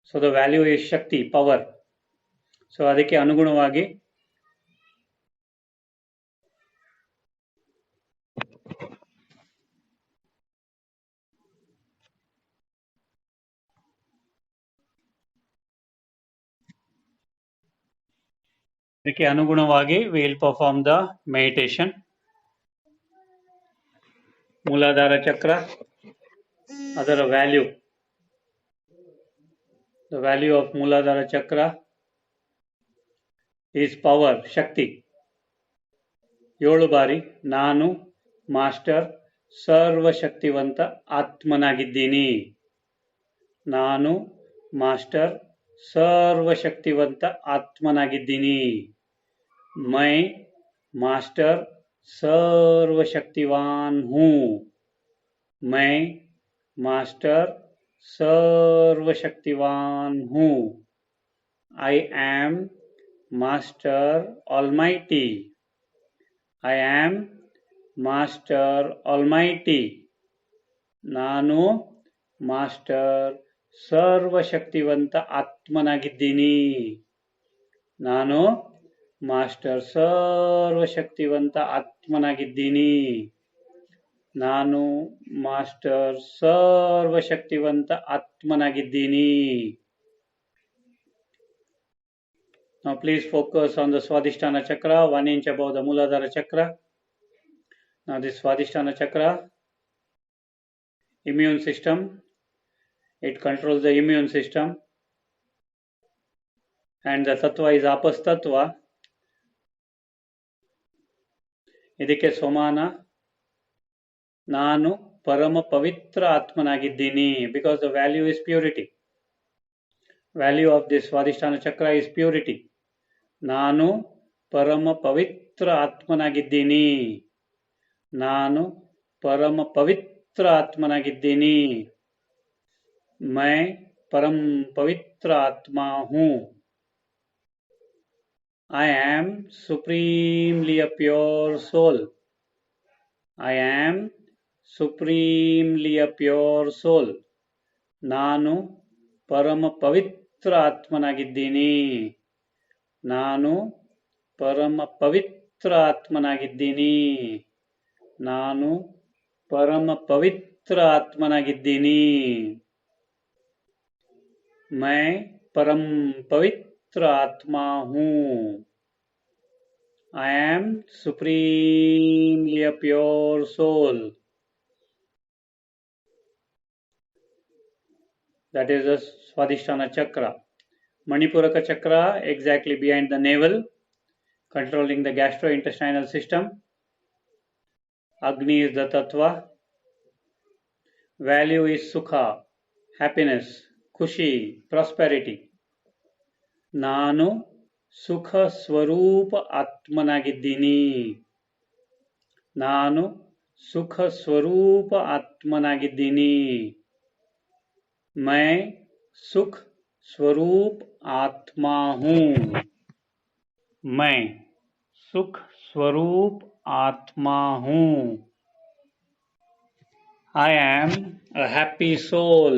So the value is Shakti, power. So ಅದಕ್ಕೆ ಅನುಗುಣವಾಗಿ we will perform the meditation. Mooladhara chakra, ಅದರ value. The value of Mooladhara chakra is power, Shakti. 7 ಬಾರಿ ನಾನು ಮಾಸ್ಟರ್ ಸರ್ವಶಕ್ತಿವಂತ ಆತ್ಮನಾಗಿದ್ದೀನಿ. ನಾನು ಮಾಸ್ಟರ್ ಸರ್ವಶಕ್ತಿವಂತ ಆತ್ಮನಾಗಿದ್ದೀನಿ. मैं मास्टर सर्वशक्तिवान हूँ. मैं मास्टर सर्वशक्तिवान हूँ. I am Master Almighty. I am Master Almighty. ನಾನು ಮಾಸ್ಟರ್ ಸರ್ವಶಕ್ತಿವಂತ ಆತ್ಮನಾಗಿದ್ದೀನಿ. ನಾನು ಮಾಸ್ಟರ್ ಸರ್ವಶಕ್ತಿವಂತ ಆತ್ಮನಾಗಿದ್ದೀನಿ. ನಾನು ಮಾಸ್ಟರ್ ಸರ್ವಶಕ್ತಿವಂತ ಆತ್ಮನಾಗಿದ್ದೀನಿ. Now please focus on the Swadhisthana chakra, 1 inch above the Mooladhara chakra. Now this Swadhisthana chakra, immune system, it controls the immune system, and the tattva is Apas tattva. ಇದಕ್ಕೆ ಸಮಾನ ನಾನು ಪರಮ ಪವಿತ್ರ ಆತ್ಮನಾಗಿದ್ದೀನಿ. Because the value is purity. Value of this Swadhisthana chakra is purity. ನಾನು ಪರಮ ಪವಿತ್ರ ಆತ್ಮನಾಗಿದ್ದೀನಿ. ನಾನು ಪರಮ ಪವಿತ್ರ ಆತ್ಮನಾಗಿದ್ದೀನಿ. मैं परम पवित्र आत्मा हूँ. I am supremely a pure soul. I am supremely a pure soul. ನಾನು ಪರಮ ಪವಿತ್ರ ಆತ್ಮನಾಗಿದ್ದೀನಿ. ನಾನು ಪರಮ ಪವಿತ್ರ ಆತ್ಮನಾಗಿದ್ದೀನಿ. ನಾನು ಪರಮ ಪವಿತ್ರ ಆತ್ಮನಾಗಿದ್ದೀನಿ. मैं परम पवित्र आत्मा हूँ. I am supremely a pure soul. That is the Swadhisthana chakra. Manipuraka chakra, exactly behind the navel, controlling the gastrointestinal system. Agni is the tattva. Value is sukha, happiness, ಖುಷಿ, ಪ್ರಾಸ್ಪೆರಿಟಿ. ನಾನು ಸುಖ ಸ್ವರೂಪ ಆತ್ಮನಾಗಿದ್ದೀನಿ. ನಾನು ಸುಖ ಸ್ವರೂಪ ಆತ್ಮನಾಗಿದ್ದೀನಿ. मैं सुख स्वरूप आत्मा हूँ. मैं सुख स्वरूप आत्मा हूँ. I am a happy soul.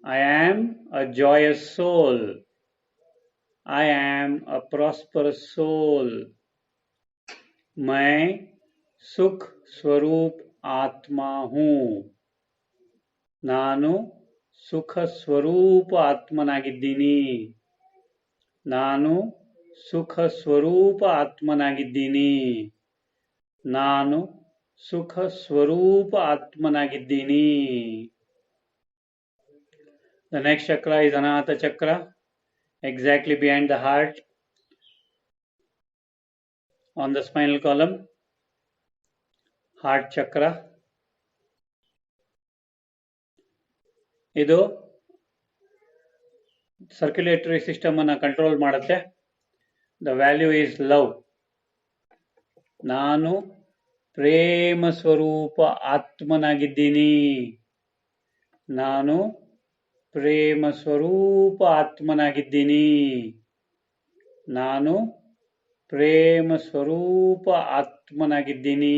I am a joyous soul. I am a prosperous soul. मैं सुख स्वरूप आत्मा हूँ. ನಾನು ಸುಖ ಸ್ವರೂಪ ಆತ್ಮನಾಗಿದ್ದೀನಿ. ನಾನು ಸುಖ ಸ್ವರೂಪ ಆತ್ಮನಾಗಿದ್ದೀನಿ. ನಾನು ಸುಖ ಸ್ವರೂಪ ಆತ್ಮನಾಗಿದ್ದೀನಿ. The next chakra is Anahata chakra, exactly behind the heart, on the spinal column, heart chakra. ಇದು ಸರ್ಕ್ಯುಲೇಟರಿ ಸಿಸ್ಟಮ್ ಅನ್ನ ಕಂಟ್ರೋಲ್ ಮಾಡುತ್ತೆ. The value is love. ನಾನು ಪ್ರೇಮ ಸ್ವರೂಪ ಆತ್ಮನಾಗಿದ್ದೀನಿ. ನಾನು ಪ್ರೇಮ ಸ್ವರೂಪ ಆತ್ಮನಾಗಿದ್ದೀನಿ. ನಾನು ಪ್ರೇಮ ಸ್ವರೂಪ ಆತ್ಮನಾಗಿದ್ದೀನಿ.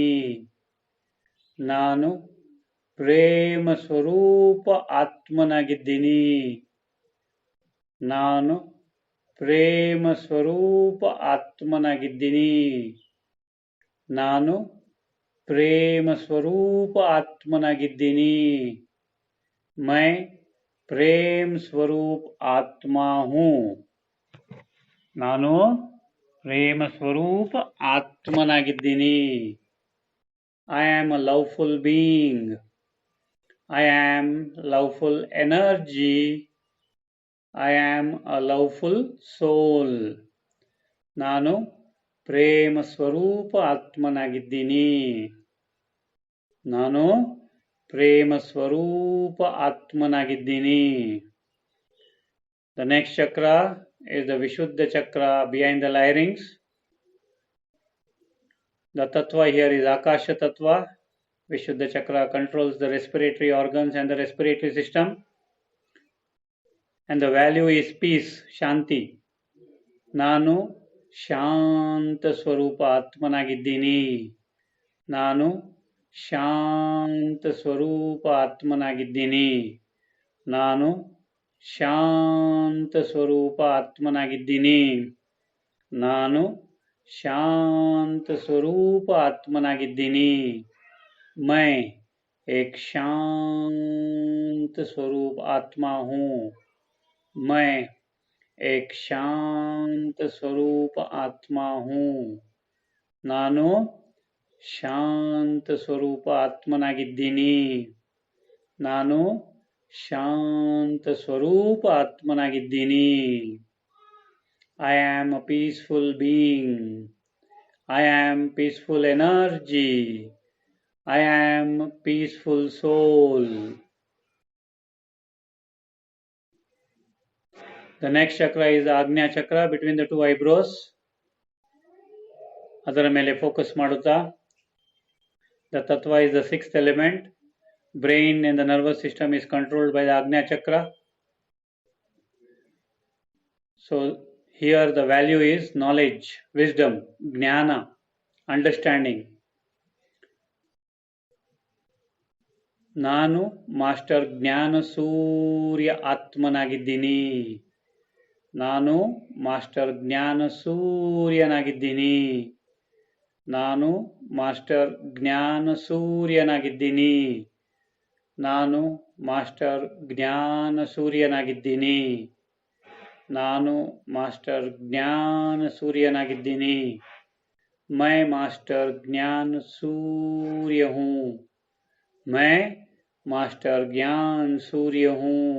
ನಾನು ಪ್ರೇಮ ಸ್ವರೂಪ ಆತ್ಮನಾಗಿದ್ದೀನಿ. ನಾನು ಪ್ರೇಮ ಸ್ವರೂಪ ಆತ್ಮನಾಗಿದ್ದೀನಿ. ನಾನು ಪ್ರೇಮ ಸ್ವರೂಪ ಆತ್ಮನಾಗಿದ್ದೀನಿ. मैं प्रेम स्वरूप आत्मा हूँ. ನಾನು ಪ್ರೇಮ ಸ್ವರೂಪ ಆತ್ಮನಾಗಿದ್ದೀನಿ. I am a loveful being. I am loveful energy. I am a loveful soul. ನಾನು ಪ್ರೇಮ ಸ್ವರೂಪ ಆತ್ಮನಾಗಿದ್ದೀನಿ. ನಾನು ಪ್ರೇಮ ಸ್ವರೂಪ ಆತ್ಮನಾಗಿದ್ದೀನಿ. The next chakra is the Vishuddha chakra behind the larynx. The tattva here is Akasha tattva. Vishuddha chakra controls the respiratory organs and the respiratory system. And the value is peace, shanti. ನಾನು ಶಾಂತ ಸ್ವರೂಪ ಆತ್ಮನಾಗಿದ್ದೀನಿ. ನಾನು ಶಾಂತ ಸ್ವರೂಪ ಆತ್ಮನಾಗಿದ್ದೀನಿ. ನಾನು ಶಾಂತ ಸ್ವರೂಪ ಆತ್ಮನಾಗಿದ್ದೀನಿ. ನಾನು ಶಾಂತ ಸ್ವರೂಪ ಆತ್ಮನಾಗಿದ್ದೀನಿ. मैं एक शांत स्वरूप आत्मा हूँ. मैं एक शांत स्वरूप आत्मा हूँ. ನಾನು ಶಾಂತ ಸ್ವರೂಪ ಆತ್ಮನಾಗಿದ್ದೀನಿ. ನಾನು ಶಾಂತ ಸ್ವರೂಪ ಆತ್ಮನಾಗಿದ್ದೀನಿ. I am a peaceful being. I am peaceful energy. I am a peaceful soul. The next chakra is the Agnya chakra between the two eyebrows. ಅದರ ಮೇಲೆ ಫೋಕಸ್ ಮಾಡುತ್ತಾ. The tattva is the sixth element. Brain and the nervous system is controlled by the Agnya chakra. So here the value is knowledge, wisdom, jnana, understanding. ನಾನು ಮಾಸ್ಟರ್ ಜ್ಞಾನ ಸೂರ್ಯ ಆತ್ಮನಾಗಿದ್ದೀನಿ. ನಾನು ಮಾಸ್ಟರ್ ಜ್ಞಾನ ಸೂರ್ಯನಾಗಿದ್ದೀನಿ. ನಾನು ಮಾಸ್ಟರ್ ಜ್ಞಾನ ಸೂರ್ಯನಾಗಿದ್ದೀನಿ. ನಾನು ಮಾಸ್ಟರ್ ಜ್ಞಾನ ಸೂರ್ಯನಾಗಿದ್ದೀನಿ. ನಾನು ಮಾಸ್ಟರ್ ಜ್ಞಾನ ಸೂರ್ಯನಾಗಿದ್ದೀನಿ. मैं मास्टर ज्ञान सूर्य हूँ. मैं मास्टर ज्ञान सूर्य हूँ.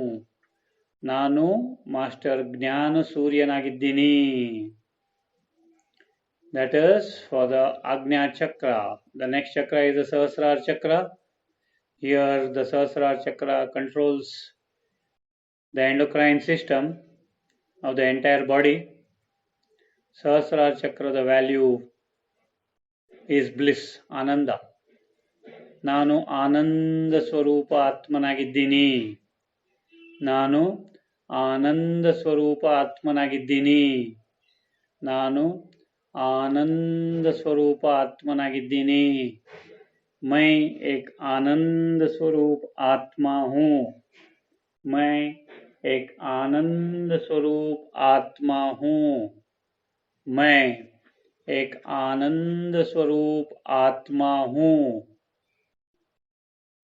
ನಾನು ಮಾಸ್ಟರ್ ಜ್ಞಾನ ಸೂರ್ಯನಾಗಿದ್ದೀನಿ. That is for the Agnya chakra. The next chakra is the Sahasrara chakra. Here the Sahasrara chakra controls the endocrine system of the entire body. Sahasrara chakra, the value is bliss, ananda. ನಾನು ಆನಂದ ಸ್ವರೂಪ ಆತ್ಮನಾಗಿದ್ದೀನಿ. ನಾನು ಆನಂದ ಸ್ವರೂಪ ಆತ್ಮನಾಗಿದ್ದೀನಿ. ನಾನು ಆನಂದ ಸ್ವರೂಪ ಆತ್ಮನಾಗಿದ್ದೀನಿ. मैं एक आनंद स्वरूप आत्मा हूँ. मैं एक आनंद स्वरूप आत्मा हूँ. मैं एक आनंद स्वरूप आत्मा हूँ.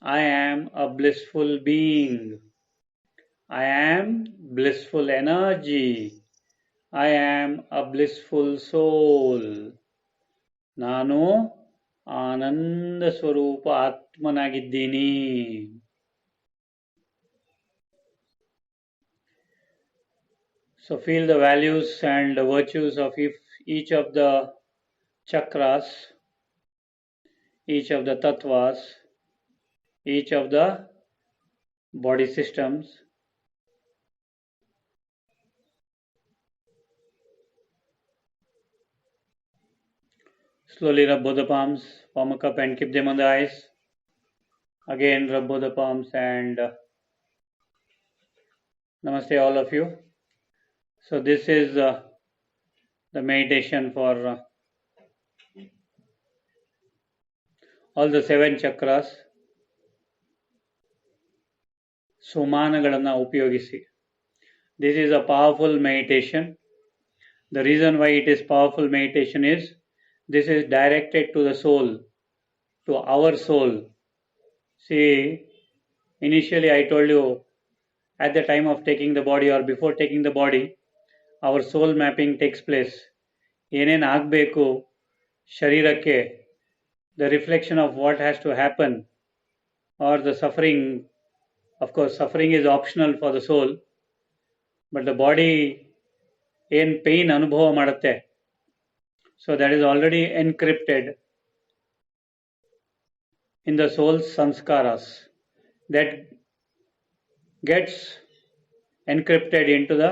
I am a blissful being. I am blissful energy. I am a blissful soul. ನಾನು ಆನಂದ ಸ್ವರೂಪ ಆತ್ಮನಾಗಿದ್ದೀನಿ. So feel the values and the virtues of each of the chakras, each of the tattvas, each of the body systems. Slowly rub both the palms, palm up and keep them on the eyes. Again rub both the palms and namaste all of you. So this is the meditation for all the 7 chakras. Somanagalana upyogisi. This is a powerful meditation. The reason why it is powerful meditation is this is directed to the soul, to our soul. See, initially I told you at the time of taking the body or before taking the body, our soul mapping takes place. ಏನೇನು ಆಗಬೇಕು ಶರೀರಕ್ಕೆ, the reflection of what has to happen, or the suffering. Of course, suffering is optional for the soul, but the body ಏನು ಪೇನ್ ಅನುಭವ ಮಾಡುತ್ತೆ, so that is already encrypted in the soul's sanskaras, that gets encrypted into the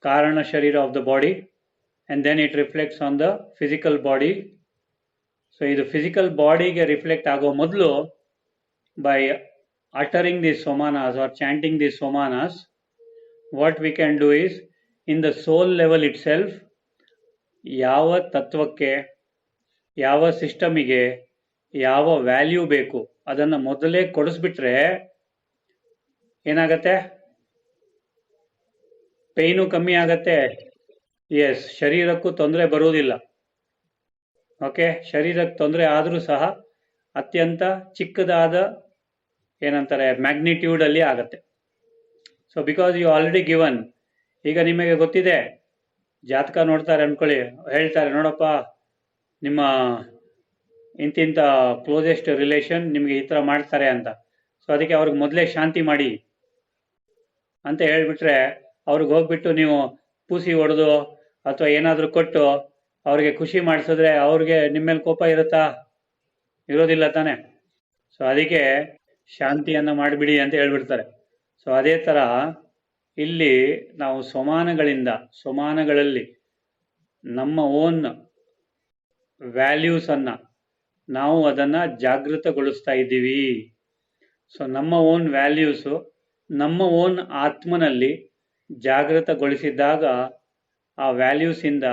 karana sharira of the body, and then it reflects on the physical body. So ಇದು physical ಬಾಡಿಗೆ ರಿಫ್ಲೆಕ್ಟ್ ಆಗೋ ಮೊದಲು, by uttering these somanas or chanting these somanas, what we can do is, in the soul level itself, ಯಾವ ತತ್ವಕ್ಕೆ, ಯಾವ ಸಿಸ್ಟಮಿಗೆ ಯಾವ ವ್ಯಾಲ್ಯೂ ಬೇಕು ಅದನ್ನು ಮೊದಲೇ ಕೊಡಿಸ್ಬಿಟ್ರೆ ಏನಾಗತ್ತೆ, ಪೇಯ್ನು ಕಮ್ಮಿ ಆಗತ್ತೆ. ಎಸ್, ಶರೀರಕ್ಕೂ ತೊಂದರೆ ಬರುವುದಿಲ್ಲ. ಓಕೆ, ಶರೀರಕ್ಕೆ ತೊಂದರೆ ಆದರೂ ಸಹ ಅತ್ಯಂತ ಚಿಕ್ಕದಾದ ಏನಂತಾರೆ ಮ್ಯಾಗ್ನಿಟ್ಯೂಡ್ ಅಲ್ಲಿ ಆಗತ್ತೆ. So because you already given, ಈಗ ನಿಮಗೆ ಗೊತ್ತಿದೆ, ಜಾತಕ ನೋಡ್ತಾರೆ ಅನ್ಕೊಳ್ಳಿ, ಹೇಳ್ತಾರೆ ನೋಡಪ್ಪ ನಿಮ್ಮ ಇಂತಿಂಥ ಕ್ಲೋಸೆಸ್ಟ್ ರಿಲೇಷನ್ ನಿಮಗೆ ಈ ಥರ ಮಾಡ್ತಾರೆ ಅಂತ. ಸೊ ಅದಕ್ಕೆ ಅವ್ರಿಗೆ ಮೊದಲೇ ಶಾಂತಿ ಮಾಡಿ ಅಂತ ಹೇಳ್ಬಿಟ್ರೆ, ಅವ್ರಿಗೆ ಹೋಗ್ಬಿಟ್ಟು ನೀವು ಪೂಸಿ ಹೊಡೆದು ಅಥವಾ ಏನಾದರೂ ಕೊಟ್ಟು ಅವ್ರಿಗೆ ಖುಷಿ ಮಾಡಿಸಿದ್ರೆ ಅವ್ರಿಗೆ ನಿಮ್ಮ ಮೇಲೆ ಕೋಪ ಇರುತ್ತಾ? ಇರೋದಿಲ್ಲ ತಾನೆ. ಸೊ ಅದಕ್ಕೆ ಶಾಂತಿಯನ್ನು ಮಾಡಿಬಿಡಿ ಅಂತ ಹೇಳ್ಬಿಡ್ತಾರೆ. ಸೊ ಅದೇ ಥರ ಇಲ್ಲಿ ನಾವು ಸೋಮಾನಗಳಲ್ಲಿ ನಮ್ಮ ಓನ್ ವ್ಯಾಲ್ಯೂಸನ್ನು ನಾವು ಅದನ್ನು ಜಾಗೃತಗೊಳಿಸ್ತಾ ಇದ್ದೀವಿ. ಸೊ ನಮ್ಮ ಓನ್ ವ್ಯಾಲ್ಯೂಸು ನಮ್ಮ ಓನ್ ಆತ್ಮನಲ್ಲಿ ಜಾಗೃತಗೊಳಿಸಿದಾಗ ಆ ವ್ಯಾಲ್ಯೂಸಿಂದ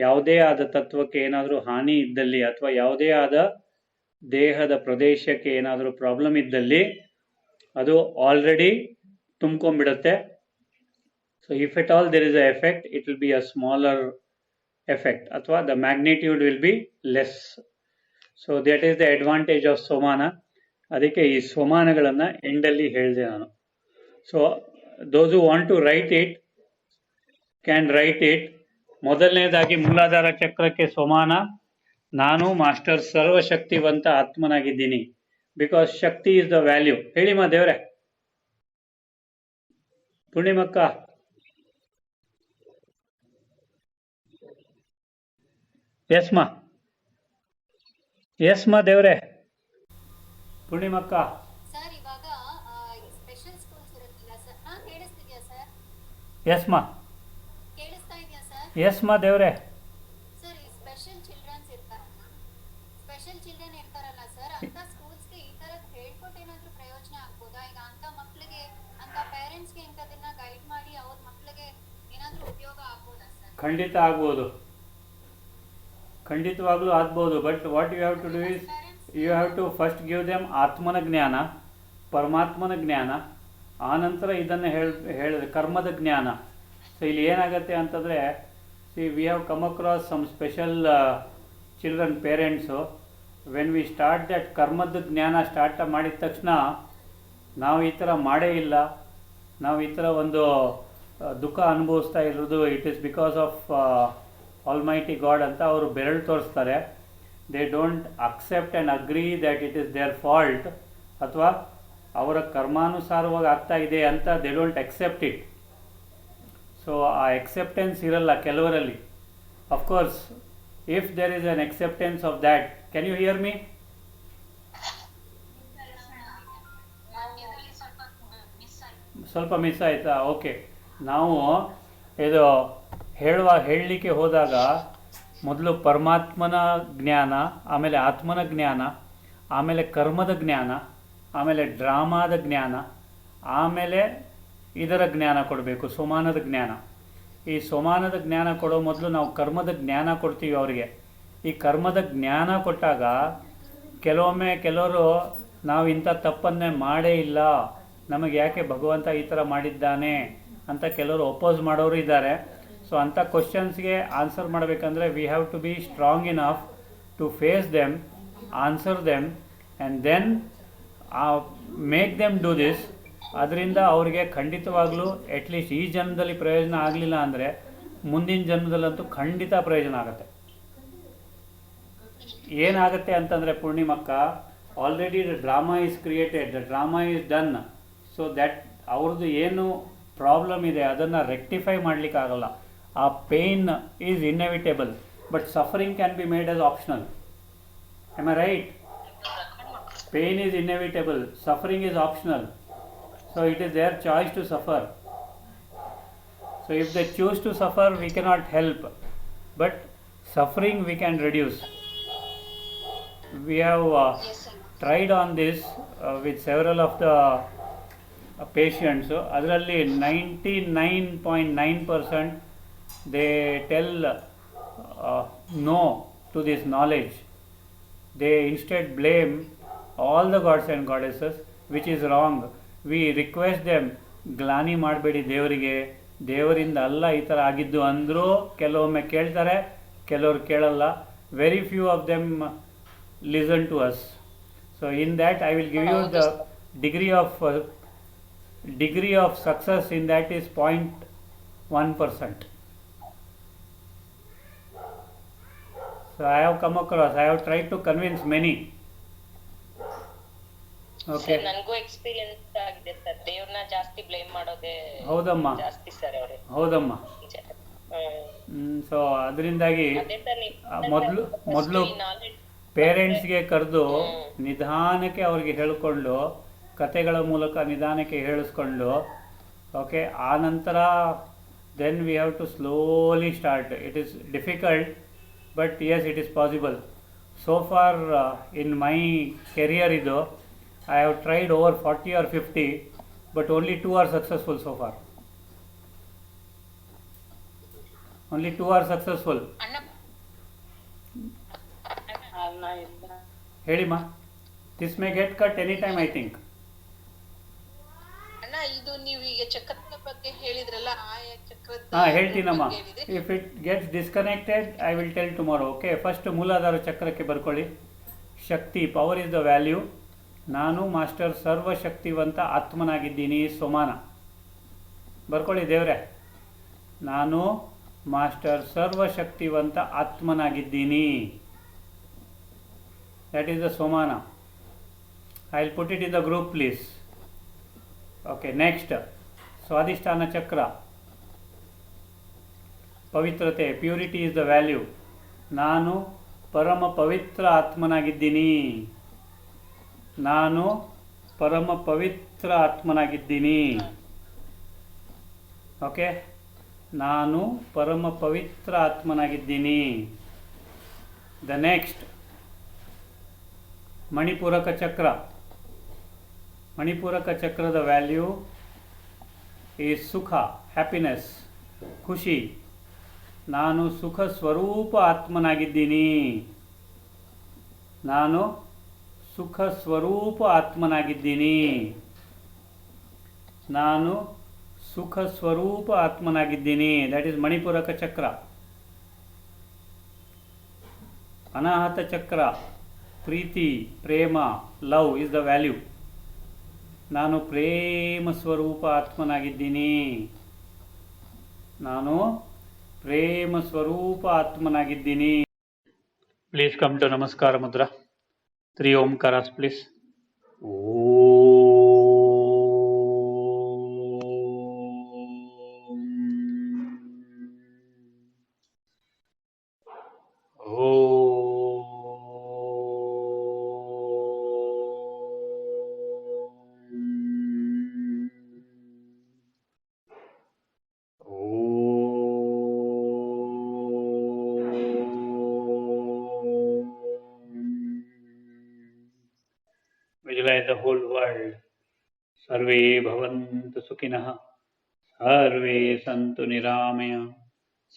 ಯಾವುದೇ ಆದ ತತ್ವಕ್ಕೆ ಏನಾದರೂ ಹಾನಿ ಇದ್ದಲ್ಲಿ ಅಥವಾ ಯಾವುದೇ ಆದ ದೇಹದ ಪ್ರದೇಶಕ್ಕೆ ಏನಾದರೂ ಪ್ರಾಬ್ಲಮ್ ಇದ್ದಲ್ಲಿ ಅದು ಆಲ್ರೆಡಿ ತುಂಬ್ಕೊಂಡ್ಬಿಡುತ್ತೆ. So if at all there is a effect, it will be a smaller effect ಅಥವಾ the magnitude will be less. So that is the advantage of ಸೋಮಾನ. ಅದಕ್ಕೆ ಈ ಸೋಮಾನಗಳನ್ನು ಎಂಡಲ್ಲಿ ಹೇಳಿದೆ ನಾನು. So those who want to write it can write it. ಮೊದಲನೇದಾಗಿ ಮೂಲಾಧಾರ ಚಕ್ರಕ್ಕೆ ಸೋಮಾನ, ನಾನು ಮಾಸ್ಟರ್ ಸರ್ವಶಕ್ತಿವಂತ ಆತ್ಮನಾಗಿದ್ದೀನಿ. ಬಿಕಾಸ್ ಶಕ್ತಿ ಇಸ್ ದ ವ್ಯಾಲ್ಯೂ. ಹೇಳಿ ಮಾ ದೇವ್ರೆ. ಪೂರ್ಣಿಮಕ್ಕ, ಎಸ್ ಮಾ, ಎಸ್ ಮಾ ದೇವ್ರೆ. ಪೂರ್ಣಿಮಕ್ಕ, ಸರ್ ಇವಾಗ ಸ್ಪೆಷಲ್ ಸ್ಕೂಲ್ಸ್ ಇರುತ್ತಲ್ಲ ಸರ್, ಕೇಳಿಸ್ತಿದ್ಯಾ ಸರ್? ಎಸ್ ಮಾ, ಕೇಳಿಸ್ತಾ ಇದೆಯಾ ಸರ್? ಎಸ್ ಮಾ ದೇವ್ರೆ. ಸರ್ ಈ ಸ್ಪೆಷಲ್ ಚಿಲ್ಡ್ರನ್ಸ್ ಇರ್ತಾರಲ್ಲ ಸರ್, ಅಂತ ಸ್ಕೂಲ್ಸ್ಗೆ ಈ ತರದ್ ಹೇಳ್ಕೊಟ್ಟು ಏನಾದ್ರೂ ಪ್ರಯೋಜನ ಆಗ್ಬೋದಾ? ಈಗ ಅಂತ ಮಕ್ಳಿಗೆ, ಅಂತ ಪೇರೆಂಟ್ಸ್ಗೆ ಇಂಥದನ್ನ ಗೈಡ್ ಮಾಡಿ ಅವ್ರ ಮಕ್ಳಿಗೆ ಏನಾದ್ರೂ ಉಪಯೋಗ ಆಗ್ಬೋದಾ ಸರ್? ಖಂಡಿತ ಆಗ್ಬೋದು, ಖಂಡಿತವಾಗ್ಲೂ ಆಗ್ಬೋದು. But what you have to do is, you have to first give them ಆತ್ಮನ ಜ್ಞಾನ, ಪರಮಾತ್ಮನ ಜ್ಞಾನ, ಆನಂತರ ಇದನ್ನು ಹೇಳಿದ್ರೆ ಕರ್ಮದ ಜ್ಞಾನ. ಸೊ ಇಲ್ಲಿ ಏನಾಗುತ್ತೆ ಅಂತಂದರೆ, see we have come across some special children parents. When we start that ಕರ್ಮದ ಜ್ಞಾನ ಸ್ಟಾರ್ಟ್ ಮಾಡಿದ ತಕ್ಷಣ ನಾವು ಈ ಥರ ಮಾಡೇ ಇಲ್ಲ, ನಾವು ಈ ಥರ ಒಂದು ದುಃಖ ಅನುಭವಿಸ್ತಾ ಇರೋದು it is because of almighty God ಅಂತ ಅವರು ಬೆರಳು ತೋರಿಸ್ತಾರೆ. They don't accept and agree that it is their fault, ಅಥವಾ ಅವರ ಕರ್ಮಾನುಸಾರವಾಗಿ ಆಗ್ತಾ ಇದೆ ಅಂತ they don't accept it. So ಆ ಎಕ್ಸೆಪ್ಟೆನ್ಸ್ ಇರಲ್ಲ ಕೆಲವರಲ್ಲಿ. Of course if there is an acceptance of that, can you hear me? ಸ್ವಲ್ಪ ಮಿಸ್ ಆಯಿತಾ? ಓಕೆ. ನಾವು ಇದು ಹೇಳಲಿಕ್ಕೆ ಹೋದಾಗ ಮೊದಲು ಪರಮಾತ್ಮನ ಜ್ಞಾನ, ಆಮೇಲೆ ಆತ್ಮನ ಜ್ಞಾನ, ಆಮೇಲೆ ಕರ್ಮದ ಜ್ಞಾನ, ಆಮೇಲೆ ಡ್ರಾಮಾದ ಜ್ಞಾನ, ಆಮೇಲೆ ಇದರ ಜ್ಞಾನ ಕೊಡಬೇಕು, ಸೋಮಾನದ ಜ್ಞಾನ. ಈ ಸೋಮಾನದ ಜ್ಞಾನ ಕೊಡೋ ಮೊದಲು ನಾವು ಕರ್ಮದ ಜ್ಞಾನ ಕೊಡ್ತೀವಿ ಅವರಿಗೆ. ಈ ಕರ್ಮದ ಜ್ಞಾನ ಕೊಟ್ಟಾಗ ಕೆಲವೊಮ್ಮೆ ಕೆಲವರು ನಾವು ಇಂಥ ತಪ್ಪನ್ನೇ ಮಾಡೇ ಇಲ್ಲ, ನಮಗೆ ಯಾಕೆ ಭಗವಂತ ಈ ಥರ ಮಾಡಿದ್ದಾನೆ ಅಂತ ಕೆಲವರು ಒಪೋಸ್ ಮಾಡೋರು ಇದ್ದಾರೆ. ಸೊ ಅಂಥ ಕ್ವಶನ್ಸ್ಗೆ ಆನ್ಸರ್ ಮಾಡಬೇಕಂದ್ರೆ we have to be strong enough to face them, answer them, and then make them do this. ಅದರಿಂದ ಅವರಿಗೆ ಖಂಡಿತವಾಗ್ಲೂ ಅಟ್ಲೀಸ್ಟ್ ಈ ಜನ್ಮದಲ್ಲಿ ಪ್ರಯೋಜನ ಆಗಲಿಲ್ಲ ಅಂದರೆ ಮುಂದಿನ ಜನ್ಮದಲ್ಲಂತೂ ಖಂಡಿತ ಪ್ರಯೋಜನ ಆಗುತ್ತೆ. ಏನಾಗುತ್ತೆ ಅಂತಂದರೆ ಪೂರ್ಣಿಮಕ್ಕ, already the drama is created, the drama is done. So that ಅವ್ರದ್ದು ಏನು ಪ್ರಾಬ್ಲಮ್ ಇದೆ ಅದನ್ನು ರೆಕ್ಟಿಫೈ ಮಾಡಲಿಕ್ಕಾಗಲ್ಲ. ಆ pain is inevitable, but suffering can be made as optional. Am I right? Pain is inevitable, suffering is optional. So it is their choice to suffer. So if they choose to suffer, we cannot help. But suffering we can reduce. We have tried on this with several of the patients. ಅದರಲ್ಲಿ 99.9% they tell no to this knowledge. They instead blame all the gods and goddesses, which is wrong. We request them, ಗ್ಲಾನಿ ಮಾಡಬೇಡಿ ದೇವರಿಗೆ, ದೇವರಿಂದ ಅಲ್ಲ ಈ ಥರ ಆಗಿದ್ದು ಅಂದರೂ ಕೆಲವೊಮ್ಮೆ ಕೇಳ್ತಾರೆ, ಕೆಲವರು ಕೇಳಲ್ಲ. Very few of them listen to us. So in that I will give you the degree of success in that is 0.1%. So I have come across, I have tried to convince many. Okay. ನನಗೂ ಎಕ್ಸ್ಪೀರಿಯನ್ಸ್ ಆಗಿದೆ ಸರ್, ದೇವ್ರನ್ನ ಜಾಸ್ತಿ ಬ್ಲೇಮ್ ಮಾಡೋದೇ ಹೌದಮ್ಮ, ಜಾಸ್ತಿ ಸರ್ ಅವರು. ಹೌದಮ್ಮ. ಸೊ ಅದರಿಂದಾಗಿ ಮೊದಲು ಪೇರೆಂಟ್ಸ್ಗೆ ಕರೆದು ನಿಧಾನಕ್ಕೆ ಅವ್ರಿಗೆ ಹೇಳ್ಕೊಂಡು, ಕತೆಗಳ ಮೂಲಕ ನಿಧಾನಕ್ಕೆ ಹೇಳಿಸ್ಕೊಂಡು, ಓಕೆ, ಆ ನಂತರ then we have to slowly start. It is difficult, but yes it is possible. So far in my career ಇದು I have tried over 40 or 50, but only 2 are successful so far. Only 2 are successful. Helima, this may get cut anytime, I think. ಅಣ್ಣ, ಇದು ನೀವು ಈಗ ಚಕ್ರದ ಬಗ್ಗೆ ಹೇಳಿದ್ರಲ್ಲ, ಆಯಾ ಚಕ್ರದ ಹೇಳ್ತೀನಮ್ಮ. If it gets disconnected, I will tell tomorrow. Okay, first ಮೂಲಾಧಾರ ಚಕ್ರಕ್ಕೆ ಬರ್ಕೊಳ್ಳಿ. ಶಕ್ತಿ, power is the value. ನಾನು ಮಾಸ್ಟರ್ ಸರ್ವಶಕ್ತಿವಂತ ಆತ್ಮನಾಗಿದ್ದೀನಿ, ಸೋಮಾನ. ಬರ್ಕೊಳ್ಳಿ ದೇವ್ರೆ, ನಾನು ಮಾಸ್ಟರ್ ಸರ್ವಶಕ್ತಿವಂತ ಆತ್ಮನಾಗಿದ್ದೀನಿ. that is the ಸೋಮಾನ. I will put it in the group please. Okay, next ಸ್ವಾಧಿಷ್ಠಾನ ಚಕ್ರ, ಪವಿತ್ರತೆ, ಪ್ಯೂರಿಟಿ is the value. ನಾನು ಪರಮ ಪವಿತ್ರ ಆತ್ಮನಾಗಿದ್ದೀನಿ, ನಾನು ಪರಮ ಪವಿತ್ರ ಆತ್ಮನಾಗಿದ್ದೀನಿ. ಓಕೆ, ನಾನು ಪರಮ ಪವಿತ್ರ ಆತ್ಮನಾಗಿದ್ದೀನಿ. ದ ನೆಕ್ಸ್ಟ್ ಮಣಿಪೂರಕ ಚಕ್ರ. ಮಣಿಪೂರಕ ಚಕ್ರದ ವ್ಯಾಲ್ಯೂ ಈಸ್ ಸುಖ, ಹ್ಯಾಪಿನೆಸ್, ಖುಷಿ. ನಾನು ಸುಖ ಸ್ವರೂಪ ಆತ್ಮನಾಗಿದ್ದೀನಿ, ನಾನು ಸುಖ ಸ್ವರೂಪ ಆತ್ಮನಾಗಿದ್ದೀನಿ, ನಾನು ಸುಖ ಸ್ವರೂಪ ಆತ್ಮನಾಗಿದ್ದೀನಿ. ದಟ್ ಈಸ್ ಮಣಿಪೂರಕ ಚಕ್ರ. ಅನಾಹತ ಚಕ್ರ, ಪ್ರೀತಿ, ಪ್ರೇಮ, ಲವ್ ಇಸ್ ದ ವ್ಯಾಲ್ಯೂ. ನಾನು ಪ್ರೇಮ ಸ್ವರೂಪ ಆತ್ಮನಾಗಿದ್ದೀನಿ. ನಾನು ಪ್ರೇಮ ಸ್ವರೂಪ ಆತ್ಮನಾಗಿದ್ದೀನಿ. Please come to namaskara mudra. 3 omkaras please. Visualize the whole world. Sarve bhavantu sukhinah. Sarve santu niramaya.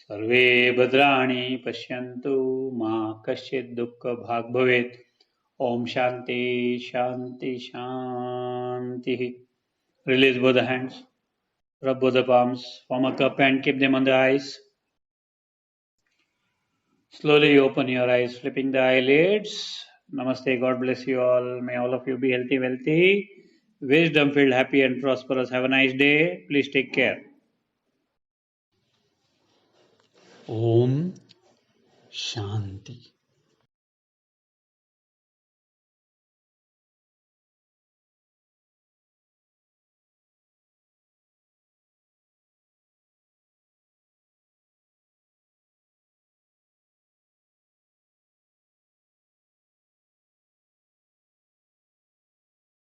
Sarve bhadrani pashyantu. Ma kaschid dukkha bhag bhavet. Om Shanti Shanti Shanti. Release both the hands. Rub both the palms. Form a cup and keep them on the eyes. Slowly open your eyes, flipping the eyelids. Namaste. God bless you all. May all of you be healthy, wealthy, wisdom filled, happy and prosperous. Have a nice day. Please take care. Om Shanti.